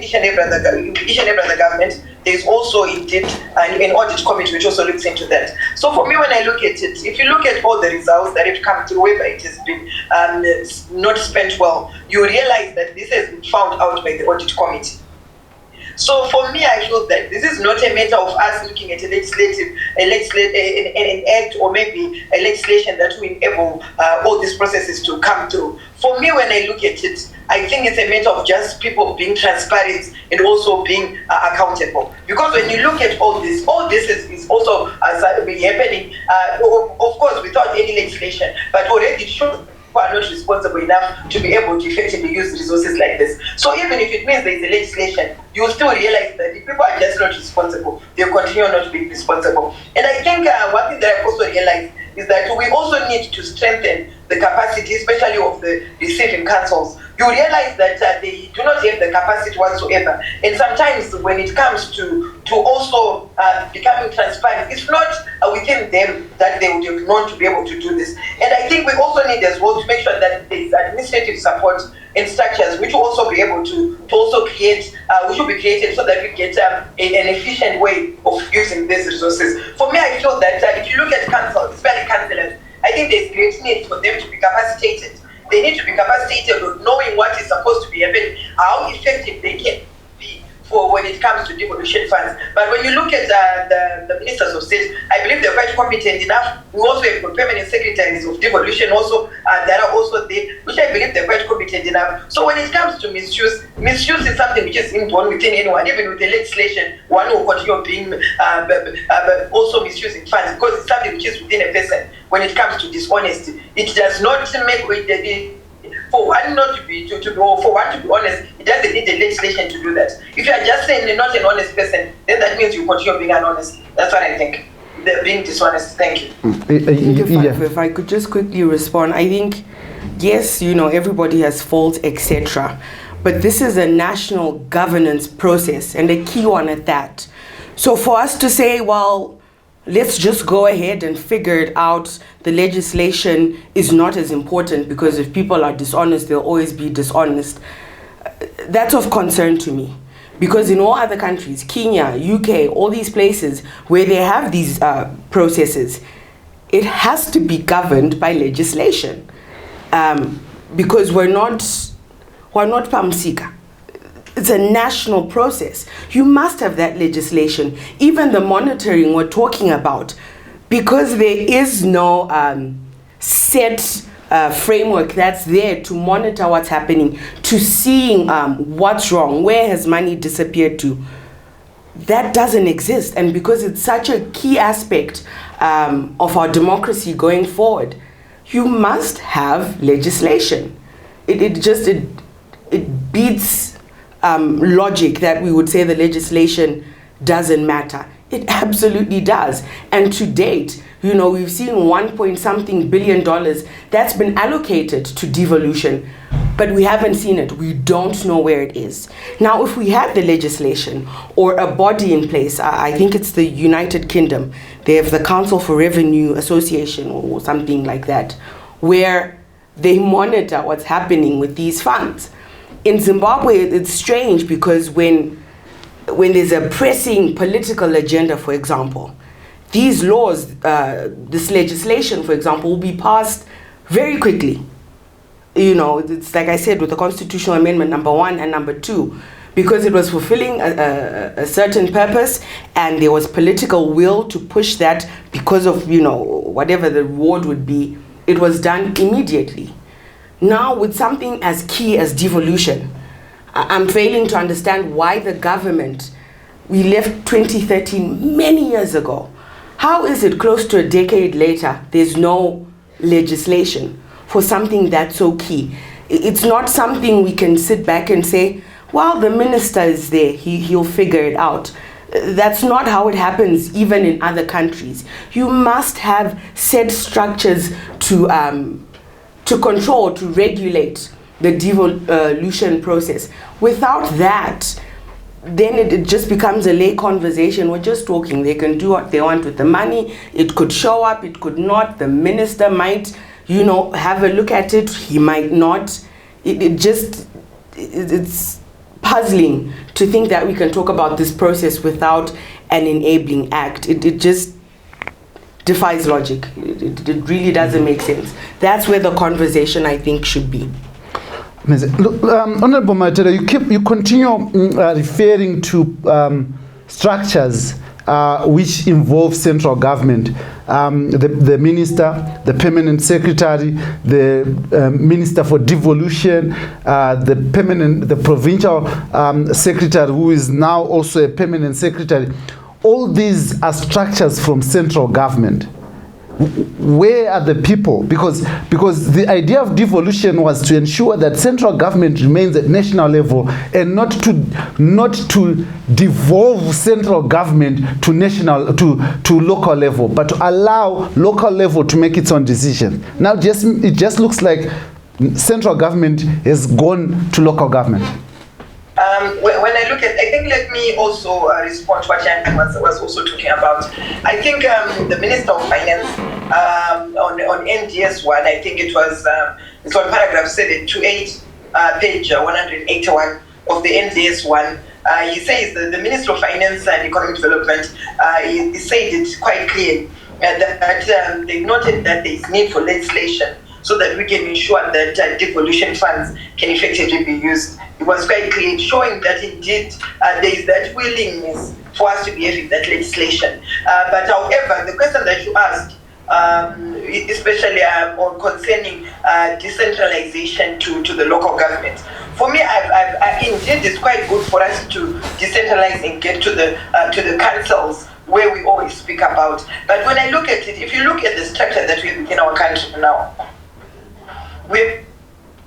each and every other government, there is also indeed an audit committee which also looks into that. So for me, when I look at it, if you look at all the results that have come through, whether it has been not spent well, you realize that this has been found out by the audit committee. So for me, I feel that this is not a matter of us looking at an act or maybe a legislation that will enable all these processes to come through. For me, when I look at it, I think it's a matter of just people being transparent and also being accountable. Because when you look at all this is also happening, of course, without any legislation, but already shows who are not responsible enough to be able to effectively use resources like this. So even if it means there is a legislation, you will still realize that if people are just not responsible, they continue not to be responsible. And I think one thing that I've also realized is that we also need to strengthen the capacity, especially of the receiving councils. You realize that they do not have the capacity whatsoever. And sometimes when it comes to also becoming transparent, it's not within them that they would have known to be able to do this. And I think we also need as well to make sure that there is administrative support and structures which will also be able to also create, which will be created so that we get an efficient way of using these resources. For me, I feel that if you look at councils, especially councillors, I think there's great need for them to be capacitated. They need to be capacitated on knowing what is supposed to be happening, how effective they can be for when it comes to devolution funds. But when you look at the ministers of state, I believe they're quite competent enough. We also have permanent secretaries of devolution also that are also there, which I believe they're quite competent enough. So when it comes to misuse is something which is inborn within anyone. Even with the legislation, one will continue being also misusing funds because it's something which is within a person. When it comes to dishonesty, it does not make for one not to be for one to be honest, it doesn't need a legislation to do that. If you are just saying you're not an honest person, then that means you continue being honest. That's what I think. They're being dishonest. Thank you. If I could just quickly respond, I think yes, everybody has faults, etc. But this is a national governance process, and a key one at that. So for us to say, well, let's just go ahead and figure it out, the legislation is not as important because if people are dishonest, they'll always be dishonest. That's of concern to me. Because in all other countries, Kenya, UK, all these places where they have these processes, it has to be governed by legislation. Because we're not PAMSIKA. It's a national process. You must have that legislation. Even the monitoring we're talking about, because there is no set framework that's there to monitor what's happening, to seeing what's wrong, where has money disappeared to. That doesn't exist. And because it's such a key aspect of our democracy going forward, you must have legislation. It beats logic that we would say the legislation doesn't matter. It absolutely does. And to date, we've seen $1.something billion that's been allocated to devolution, but we haven't seen it. We don't know where it is. Now, if we had the legislation or a body in place, I think it's the United Kingdom, they have the Council for Revenue Association or something like that, where they monitor what's happening with these funds. In Zimbabwe, it's strange because when there's a pressing political agenda, for example, these laws, this legislation, for example, will be passed very quickly. It's like I said with the Constitutional Amendment number 1 and number 2, because it was fulfilling a certain purpose and there was political will to push that because of, whatever the reward would be, it was done immediately. Now, with something as key as devolution, I'm failing to understand why the government, we left 2013 many years ago. How is it close to a decade later, there's no legislation for something that's so key? It's not something we can sit back and say, well, the minister is there, he'll figure it out. That's not how it happens even in other countries. You must have set structures to control, to regulate the devolution process. Without that, then it just becomes a lay conversation. We're just talking. They can do what they want with the money. It could show up, it could not. The minister might, have a look at it. He might not. It's puzzling to think that we can talk about this process without an enabling act. It just defies logic. It really doesn't make sense. That's where the conversation, I think, should be. Look, Honorable Matera, you continue referring to structures which involve central government, the minister, the permanent secretary, the minister for devolution, the provincial secretary, who is now also a permanent secretary. All these are structures from central government. Where are the people? Because the idea of devolution was to ensure that central government remains at national level and not to devolve central government to local level, but to allow local level to make its own decisions. Now it just looks like central government has gone to local government. When I look at, I think let me also respond to what Jan was also talking about. I think the Minister of Finance on NDS1, I think it was, it's on paragraph 728, page 181 of the NDS1. He says that the Minister of Finance and Economic Development, he said it quite clear that they noted that there is need for legislation so that we can ensure that devolution funds can effectively be used. It was quite clear, showing that indeed there is that willingness for us to be having that legislation. But however, the question that you asked, especially on concerning decentralization to the local government, for me, indeed it's quite good for us to decentralize and get to the councils where we always speak about. But when I look at it, if you look at the structure that we have in our country now, we've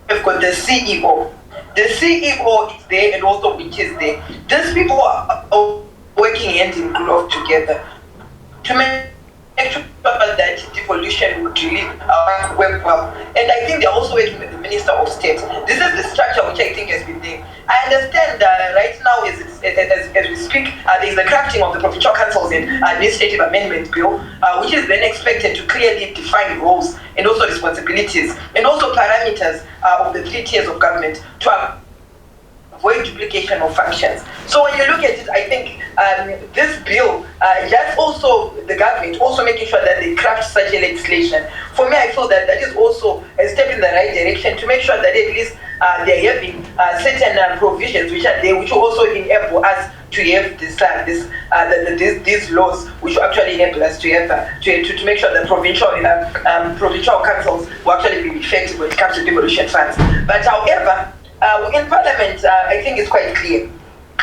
got the CEO. The CEO is there and also which is there. These people are working hand in glove together to make sure that devolution would really work well. And I think they're also working with the Minister of State. This is the structure which I think has been there. I understand that right now, as we speak, there's the crafting of the Provincial Councils and Administrative Amendment Bill, which is then expected to clearly define roles and also responsibilities and also parameters of the 3 tiers of government to avoid duplication of functions. So when you look at it, I think this bill, just also the government also making sure that they craft such a legislation. For me, I feel that that is also a step in the right direction to make sure that at least they're having certain provisions which are there, which will also enable us to have these laws, which will actually enable us to have to make sure that provincial councils will actually be effective when it comes to devolution funds. But however, in Parliament, I think it's quite clear.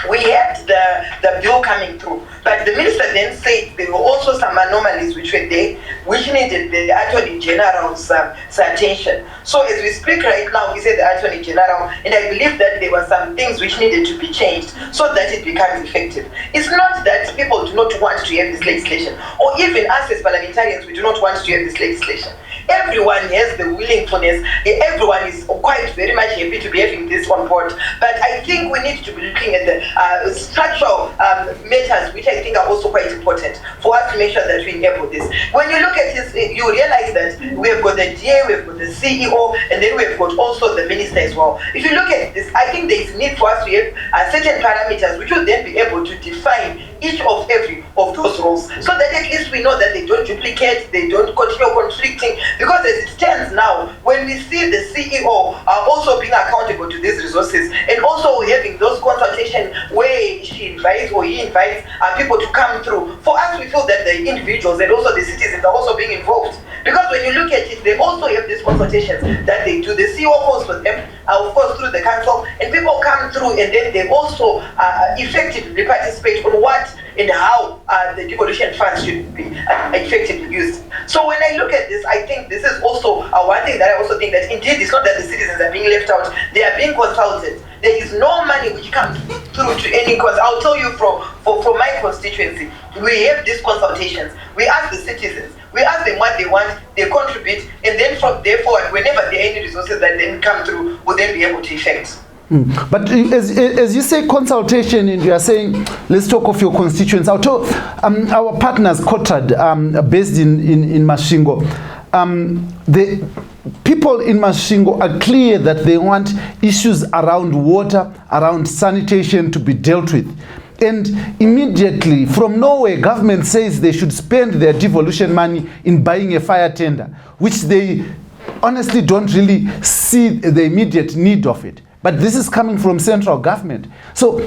We had the bill coming through, but the minister then said there were also some anomalies which were there, which needed the Attorney General's attention. So as we speak right now, we said the Attorney General, and I believe that there were some things which needed to be changed so that it becomes effective. It's not that people do not want to have this legislation, or even us as parliamentarians, we do not want to have this legislation. Everyone has the willingness, everyone is quite very much happy to be having this on board. But I think we need to be looking at the structural matters, which I think are also quite important for us to make sure that we enable this. When you look at this, you realize that we have got the DA, we have got the CEO, and then we have got also the minister as well. If you look at this, I think there is need for us to have certain parameters which will then be able to define each of every of those roles, so that at least we know that they don't duplicate, they don't continue conflicting. Because as it stands now, when we see the CEO also being accountable to these resources, and also having those consultations where she invites or he invites people to come through, for us we feel feel that the individuals and also the citizens are also being involved. Because when you look at it, they also have these consultations that they do. The CEO goes with them, of course, through the council, and people come through, and then they also effectively participate on what and how the devolution funds should be effectively used. So when I look at this, I think this is also one thing that I also think that indeed it's not that the citizens are being left out, they are being consulted. There is no money which comes through to any cause. I'll tell you from my constituency, we have these consultations. We ask the citizens, we ask them what they want, they contribute, and then from there forward, whenever there are any resources that then come through, we'll then be able to effect. But as you say consultation, and you are saying, let's talk of your constituents. I'll tell our partners, Kotrad, based in Masvingo, the people in Masvingo are clear that they want issues around water, around sanitation to be dealt with. And immediately, from nowhere, government says they should spend their devolution money in buying a fire tender, which they honestly don't really see the immediate need of it. But this is coming from central government. So,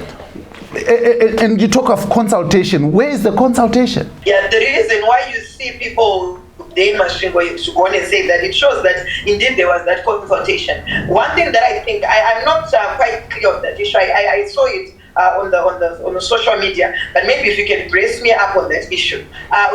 and you talk of consultation. Where is the consultation? Yeah, the reason why you see people, they must go on and say that it shows that indeed there was that consultation. One thing that I think, I'm not quite clear of that issue. I saw it on the social media, but maybe if you can brace me up on that issue.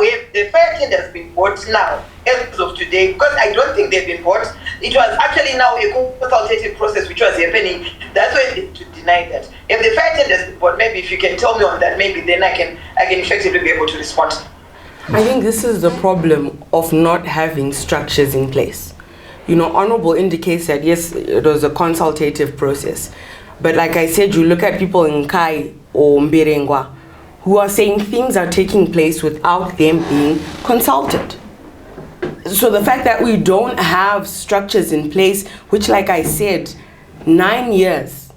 We have the fire tender has been bought now, as of today, because I don't think they've been bought. It was actually now a consultative process which was happening. That's why they to deny that. If the fire tender has been bought, maybe if you can tell me on that, maybe then I can effectively be able to respond. I think this is the problem of not having structures in place. You know, Honorable indicates that yes, it was a consultative process. But like I said, you look at people in Kai or Mberengwa who are saying things are taking place without them being consulted. So the fact that we don't have structures in place, which like I said, 9 years,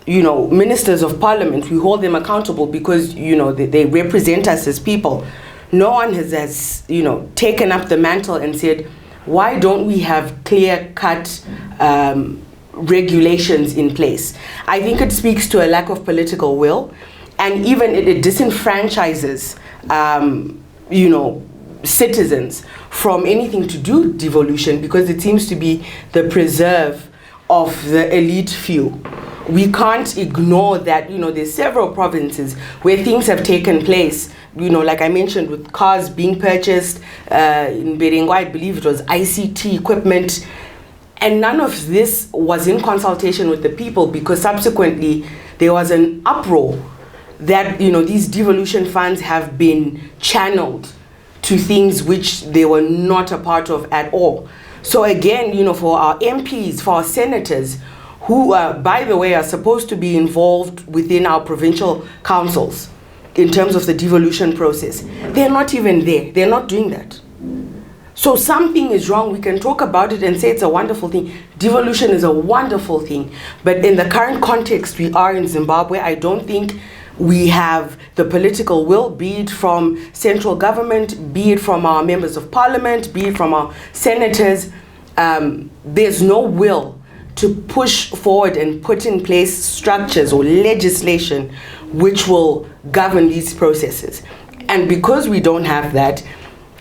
you know, ministers of parliament, we hold them accountable because, you know, they represent us as people. No one has, you know, taken up the mantle and said, why don't we have clear-cut regulations in place? I think it speaks to a lack of political will, and even it disenfranchises, you know, citizens from anything to do with devolution, because it seems to be the preserve of the elite few. We can't ignore that, you know, there's several provinces where things have taken place, you know, like I mentioned, with cars being purchased, in Berengwa, I believe it was ICT equipment, and none of this was in consultation with the people, because subsequently there was an uproar that, you know, these devolution funds have been channeled to things which they were not a part of at all. So again, you know, for our MPs, for our senators, who, by the way, are supposed to be involved within our provincial councils in terms of the devolution process, they're not even there. They're not doing that. So something is wrong. We can talk about it and say it's a wonderful thing. Devolution is a wonderful thing. But in the current context we are in Zimbabwe, I don't think we have the political will, be it from central government, be it from our members of parliament, be it from our senators. There's no will to push forward and put in place structures or legislation which will govern these processes. And because we don't have that,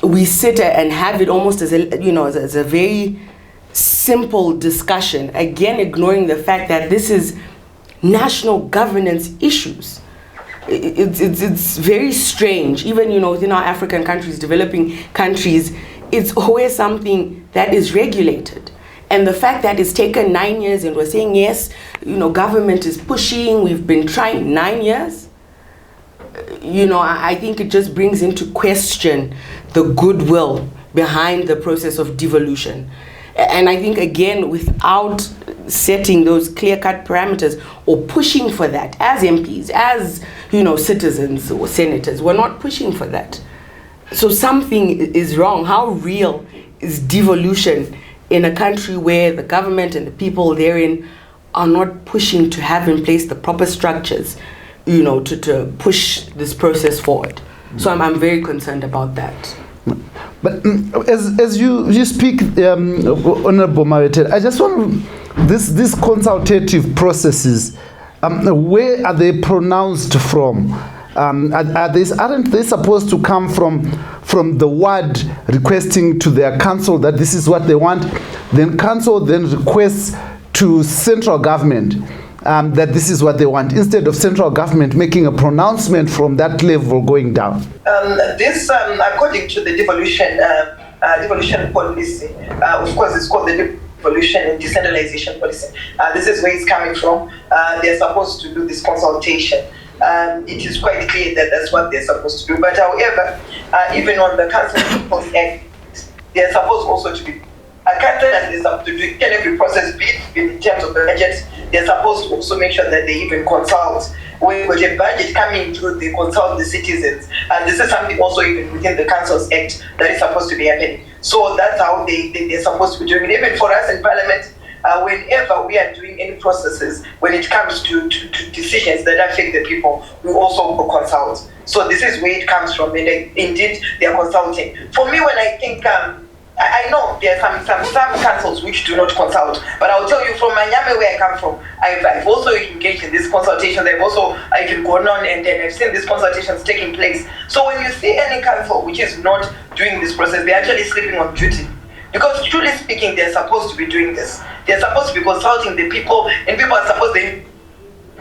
we sit and have it almost as a, you know, as a very simple discussion, again ignoring the fact that this is national governance issues. It's very strange, even, you know, within our African countries, developing countries, it's always something that is regulated. And the fact that it's taken 9 years and we're saying, yes, you know, government is pushing, we've been trying 9 years, you know, I think it just brings into question the goodwill behind the process of devolution. And I think, again, without setting those clear-cut parameters or pushing for that as MPs, as, you know, citizens or senators, we're not pushing for that. So something is wrong. How real is devolution in a country where the government and the people therein are not pushing to have in place the proper structures, you know, to push this process forward? So I'm very concerned about that. But as you speak, Honorable Mawete, I just want these consultative processes, where are they pronounced from? aren't they supposed to come from the ward requesting to their council that this is what they want, then council then requests to central government that this is what they want, instead of central government making a pronouncement from that level going down? This, according to the devolution policy, of course, it's called the Devolution and Decentralization policy. This is where it's coming from. They're supposed to do this consultation. It is quite clear that that's what they're supposed to do. But however, even on the Council People's Act, they're supposed also to be accountable. They're supposed to do each and every process, be it in terms of the budget. They're supposed to also make sure that they even consult. When with a budget coming through, they consult the citizens. And this is something also even within the Council's Act that is supposed to be happening. So that's how they're supposed to be doing it. Even for us in Parliament, whenever we are doing any processes, when it comes to decisions that affect the people, we also consult. So this is where it comes from, and indeed they are consulting. For me, when I think, I know there are some councils which do not consult, but I'll tell you from Manyame, where I come from, I've also engaged in this consultation. I've even gone on and I've seen these consultations taking place. So when you see any council which is not doing this process, they're actually sleeping on duty. Because truly speaking, they're supposed to be doing this. They're supposed to be consulting the people, and people are supposed to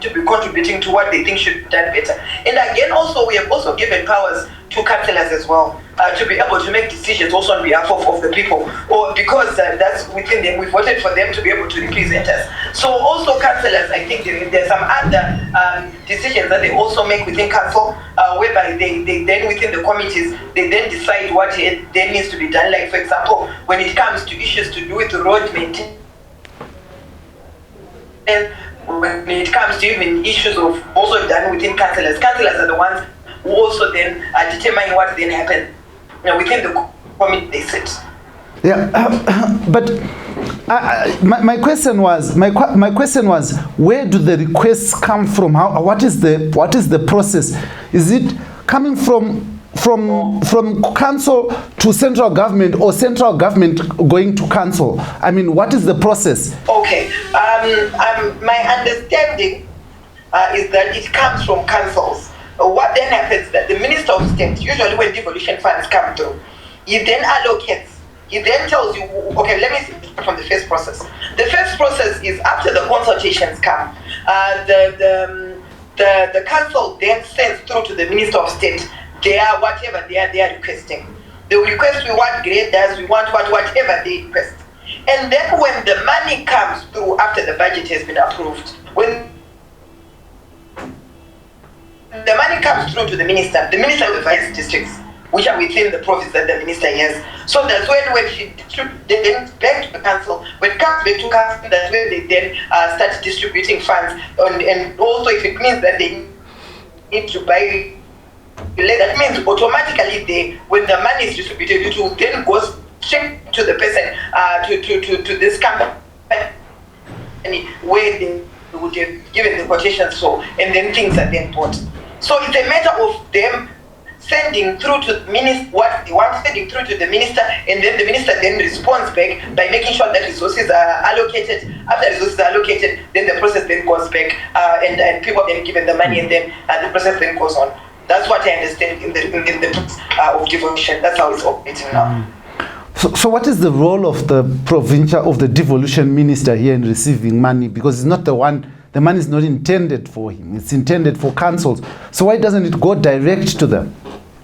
be contributing to what they think should be done better. And again, also, we have also given powers to councillors as well, to be able to make decisions also on behalf of the people, or because that's within them, we voted for them to be able to represent us. So also councillors, I think there's some other decisions that they also make within council, whereby they then within the committees, they then decide what then needs to be done. Like for example, when it comes to issues to do with road maintenance, and when it comes to even issues of also done within councillors are the ones who also then determine what then happens within the committee they sit. Yeah, but my question was where do the requests come from? What is the process? Is it coming from council to central government, or central government going to council? I mean, what is the process? Okay, my understanding is that it comes from councils. What then happens is that the Minister of State, usually when devolution funds come through, he then allocates, he then tells you, okay, let me start from the first process. The first process is after the consultations come, the council then sends through to the Minister of State whatever they are requesting. They will request, we want graders, we want whatever they request. And then when the money comes through after the budget has been approved, when the money comes through to the minister will advise districts which are within the province that the minister has. So that's when she then back to the council. When it comes back to council, that's when they then start distributing funds. And also if it means that they need to buy, that means automatically when the money is distributed, it will then go straight to the person, to this company where they would have given the quotations for, and then things are then bought. So it's a matter of them sending through to the minister what they want, sending through to the minister, and then the minister then responds back by making sure that resources are allocated. After resources are allocated, then the process then goes back, and people are then given the money, and then the process then goes on. That's what I understand in the of devolution. That's how it's operating now. So what is the role of the provincial, of the devolution minister here in receiving money? Because it's not the money is not intended for him. It's intended for councils. So why doesn't it go direct to them?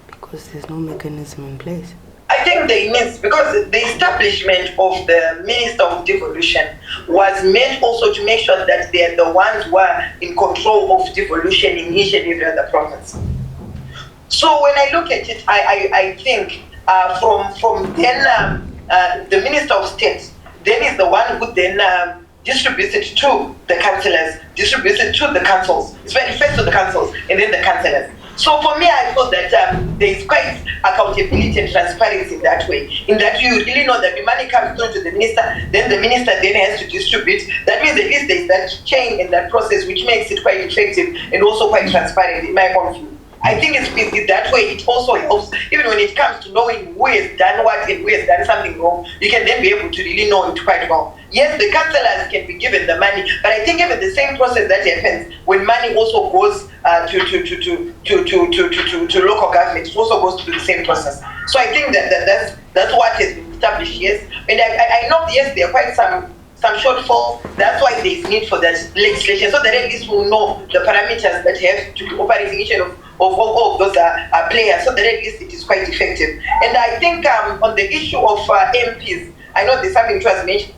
Because there's no mechanism in place. I think they miss, because the establishment of the Minister of Devolution was meant also to make sure that they're the ones who are in control of devolution in each and every other province. So when I look at it, I think from then the Minister of State then is the one who then distributes it to the councillors, distributes it to the councils. It's very first to the councils and then the councillors. So for me, I thought that there is quite accountability and transparency in that way, in that you really know that the money comes through to the minister, then the minister then has to distribute. That means at least there is that chain in that process, which makes it quite effective and also quite transparent in my point of view. I think it's that way. It also helps, even when it comes to knowing who has done what and who has done something wrong. You can then be able to really know it quite well. Yes, the councillors can be given the money, but I think even the same process that happens when money also goes to local government, it also goes through the same process. So I think that's what has been established. Yes, and I know yes there are quite some shortfall. That's why there is need for that legislation, so that at least we'll know the parameters that have to be operating of all of those players, so that at least it is quite effective. And I think on the issue of MPs, I know there's something which was mentioned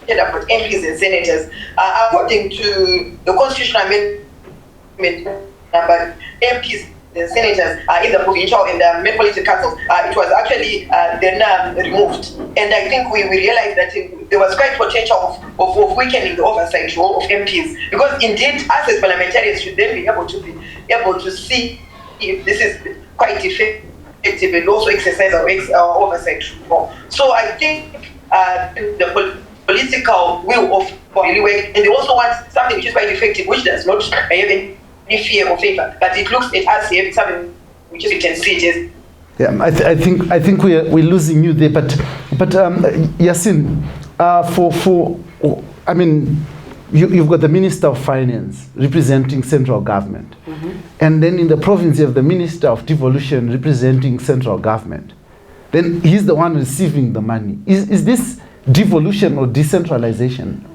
about MPs and senators. According to the constitutional amendment, MPs and senators in the provincial and metropolitan councils, it was actually then removed. And I think we realized that there was quite potential of weakening the oversight role of MPs, because indeed us as parliamentarians should then be able to see if this is quite effective and also exercise our oversight role. So I think the political will of really work, and they also want something which is quite effective, which does not have any fear or favor, but it looks at us having something which is, we can see it as. Yeah, I think we're losing you there, but Yasin, I mean, you've got the Minister of Finance representing central government, and then in the province you have the Minister of Devolution representing central government. Then he's the one receiving the money. Is this devolution or decentralization?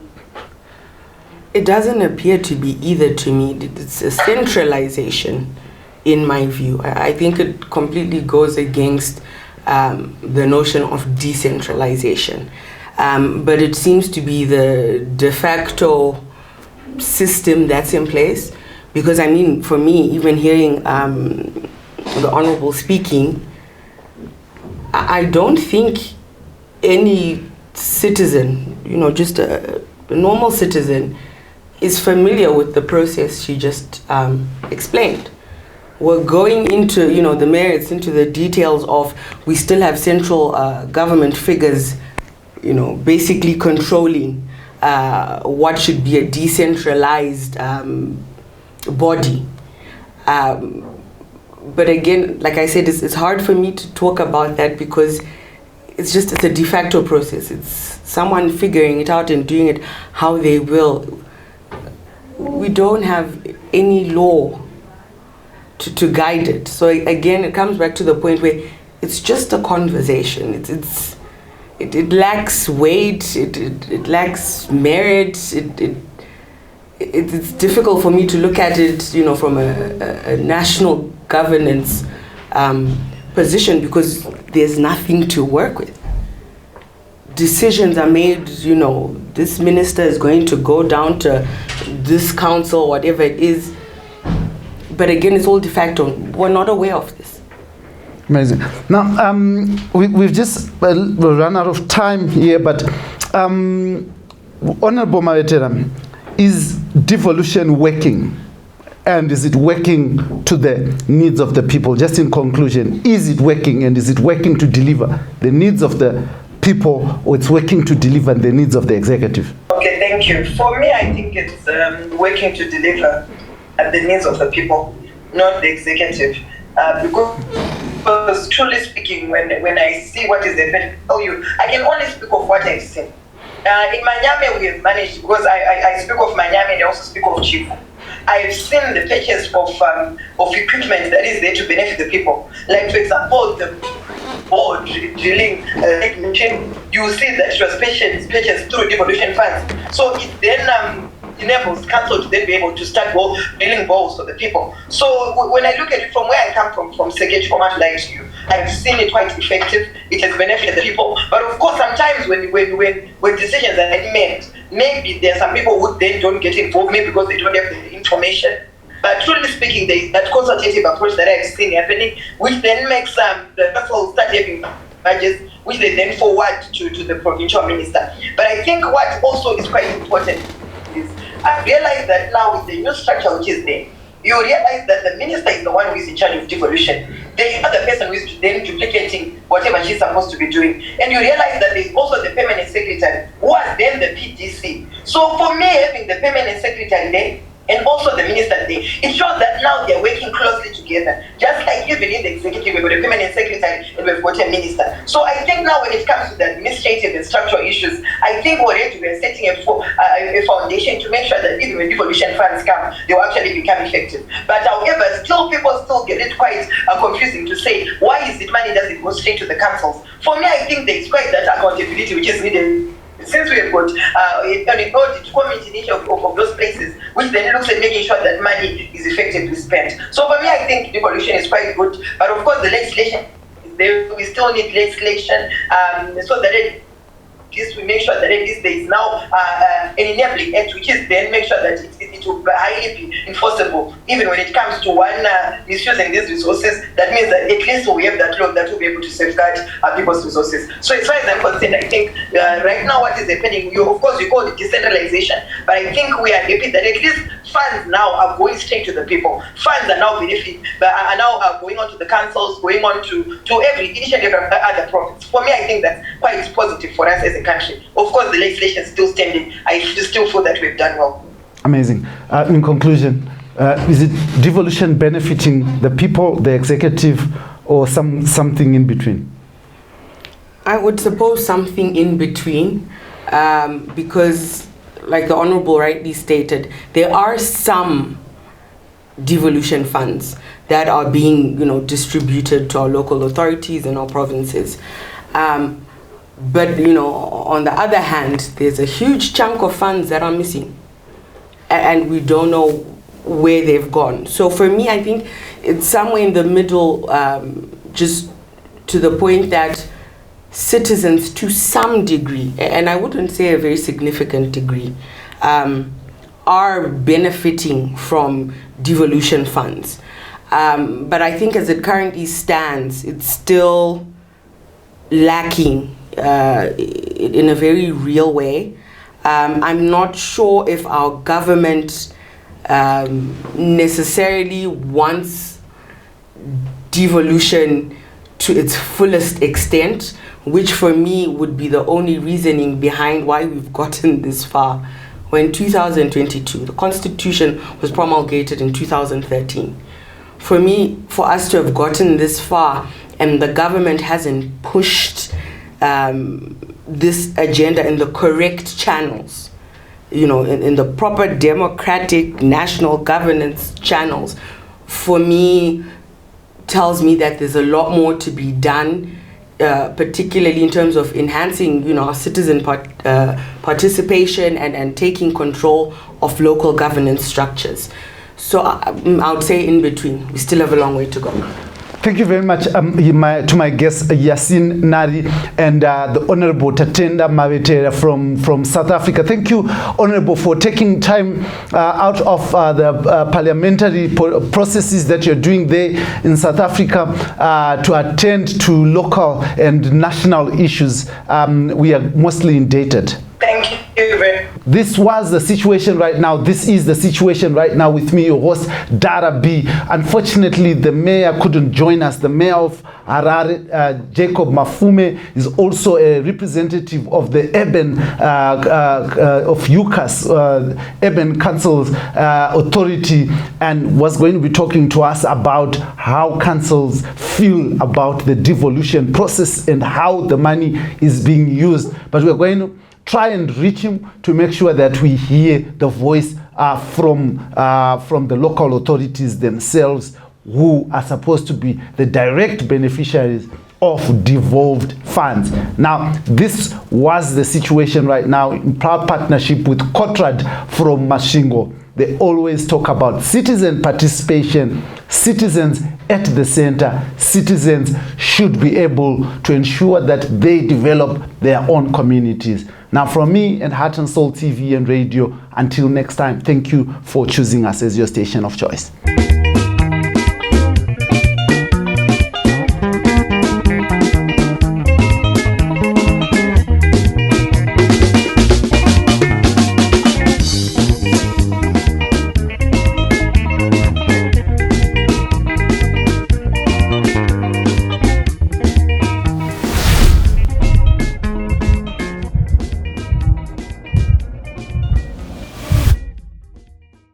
It doesn't appear to be either to me. It's a centralization, in my view. I think it completely goes against the notion of decentralization. But it seems to be the de facto system that's in place. Because, I mean, for me, even hearing the Honorable speaking, I don't think any citizen, just a normal citizen, is familiar with the process she just explained. We're going into, the merits, into the details of, we still have central government figures, basically controlling what should be a decentralized body. But again, like I said, it's hard for me to talk about that because it's a de facto process. It's someone figuring it out and doing it how they will. We don't have any law to guide it. So again, it comes back to the point where it's just a conversation. It lacks weight. It lacks merit. It's difficult for me to look at it, from a national governance position, because there's nothing to work with. Decisions are made, this minister is going to go down to this council, whatever it is. But again, it's all de facto. We're not aware of this. Amazing. Now, we've just we'll run out of time here, but Honorable Mawetera, is devolution working? And is it working to the needs of the people? Just in conclusion, is it working, and is it working to deliver the needs of the people, or it's working to deliver the needs of the executive? Okay, thank you. For me, I think it's working to deliver the needs of the people, not the executive. Because truly speaking, when I see what is happening, I can only speak of what I've seen. In Manyame, we have managed, because I speak of Manyame and I also speak of Chifu. I've seen the purchase of equipment that is there to benefit the people. Like, for example, the board drilling machine, you see that it was purchased through devolution funds. So it then enables council to then be able to start drilling balls for the people. So when I look at it from where I come from Segech, format like you, I've seen it quite effective. It has benefited the people. But of course, sometimes when decisions are made, maybe there are some people who then don't get involved, maybe because they don't have the information. But truly speaking, there is that consultative approach that I've seen happening, which then makes the council start having budgets, which they then forward to the provincial minister. But I think what also is quite important is I realize that now with the new structure which is there, you realize that the minister is the one who is in charge of devolution. There is other person who is then duplicating whatever she's supposed to be doing. And you realize that there is also the permanent secretary, who was then the PDC. So for me, having the permanent secretary there and also the ministers there. It shows that now they're working closely together. Just like even in the executive, we've got a permanent secretary and we've got a minister. So I think now when it comes to the administrative and structural issues, I think already we're setting a foundation to make sure that even when devolution funds come, they will actually become effective. But however, people still get it quite confusing to say, why is it money doesn't go straight to the councils? For me, I think there is quite that accountability which is needed. Since we have got an audit committee in each of those places, which then looks at making sure that money is effectively spent. So for me, I think devolution is quite good. But of course, the legislation is there. We still need legislation so that we make sure that at least there is now an enabling act, which is then make sure that it will highly be enforceable. Even when it comes to one misusing these resources, that means that at least we have that law that will be able to safeguard people's resources. So as far as I'm concerned, I think right now what is happening, of course you call it decentralization, but I think we are happy that at least funds now are going straight to the people. Funds are now going on to the councils, going on to every initiative of other province. For me, I think that's quite positive for us as a country. Of course, the legislation is still standing. I still feel that we've done well. Amazing. In conclusion, is it devolution benefiting the people, the executive, or something in between? I would suppose something in between, because, like the Honourable rightly stated, there are some devolution funds that are being, distributed to our local authorities and our provinces. But, on the other hand, there's a huge chunk of funds that are missing. And we don't know where they've gone. So for me, I think it's somewhere in the middle, just to the point that citizens, to some degree, and I wouldn't say a very significant degree, are benefiting from devolution funds. But I think as it currently stands, it's still lacking in a very real way. I'm not sure if our government necessarily wants devolution to its fullest extent, which for me would be the only reasoning behind why we've gotten this far. When 2022, the Constitution was promulgated in 2013. For me, for us to have gotten this far and the government hasn't pushed this agenda in the correct channels, in the proper democratic national governance channels, for me, tells me that there's a lot more to be done, particularly in terms of enhancing, our citizen participation and taking control of local governance structures. So I would say in between, we still have a long way to go. Thank you very much to my guests, Yasin Nari and the Honorable Tatenda Mabetera from South Africa. Thank you, Honorable, for taking time out of the parliamentary processes that you're doing there in South Africa to attend to local and national issues. We are mostly indebted. Thank you very much. This was the situation right now. This is the situation right now with me, your host, Dara B. Unfortunately, the mayor couldn't join us. The mayor of Harare, Jacob Mafume, is also a representative of the urban, of UCAS, Urban Councils Authority, and was going to be talking to us about how councils feel about the devolution process and how the money is being used. But we're going to try and reach him to make sure that we hear the voice from the local authorities themselves, who are supposed to be the direct beneficiaries of devolved funds. Now, this was the situation right now in partnership with Kotrad from Mashingo. They always talk about citizen participation, citizens at the center. Citizens should be able to ensure that they develop their own communities. Now, from me and Heart and Soul TV and Radio, until next time, thank you for choosing us as your station of choice.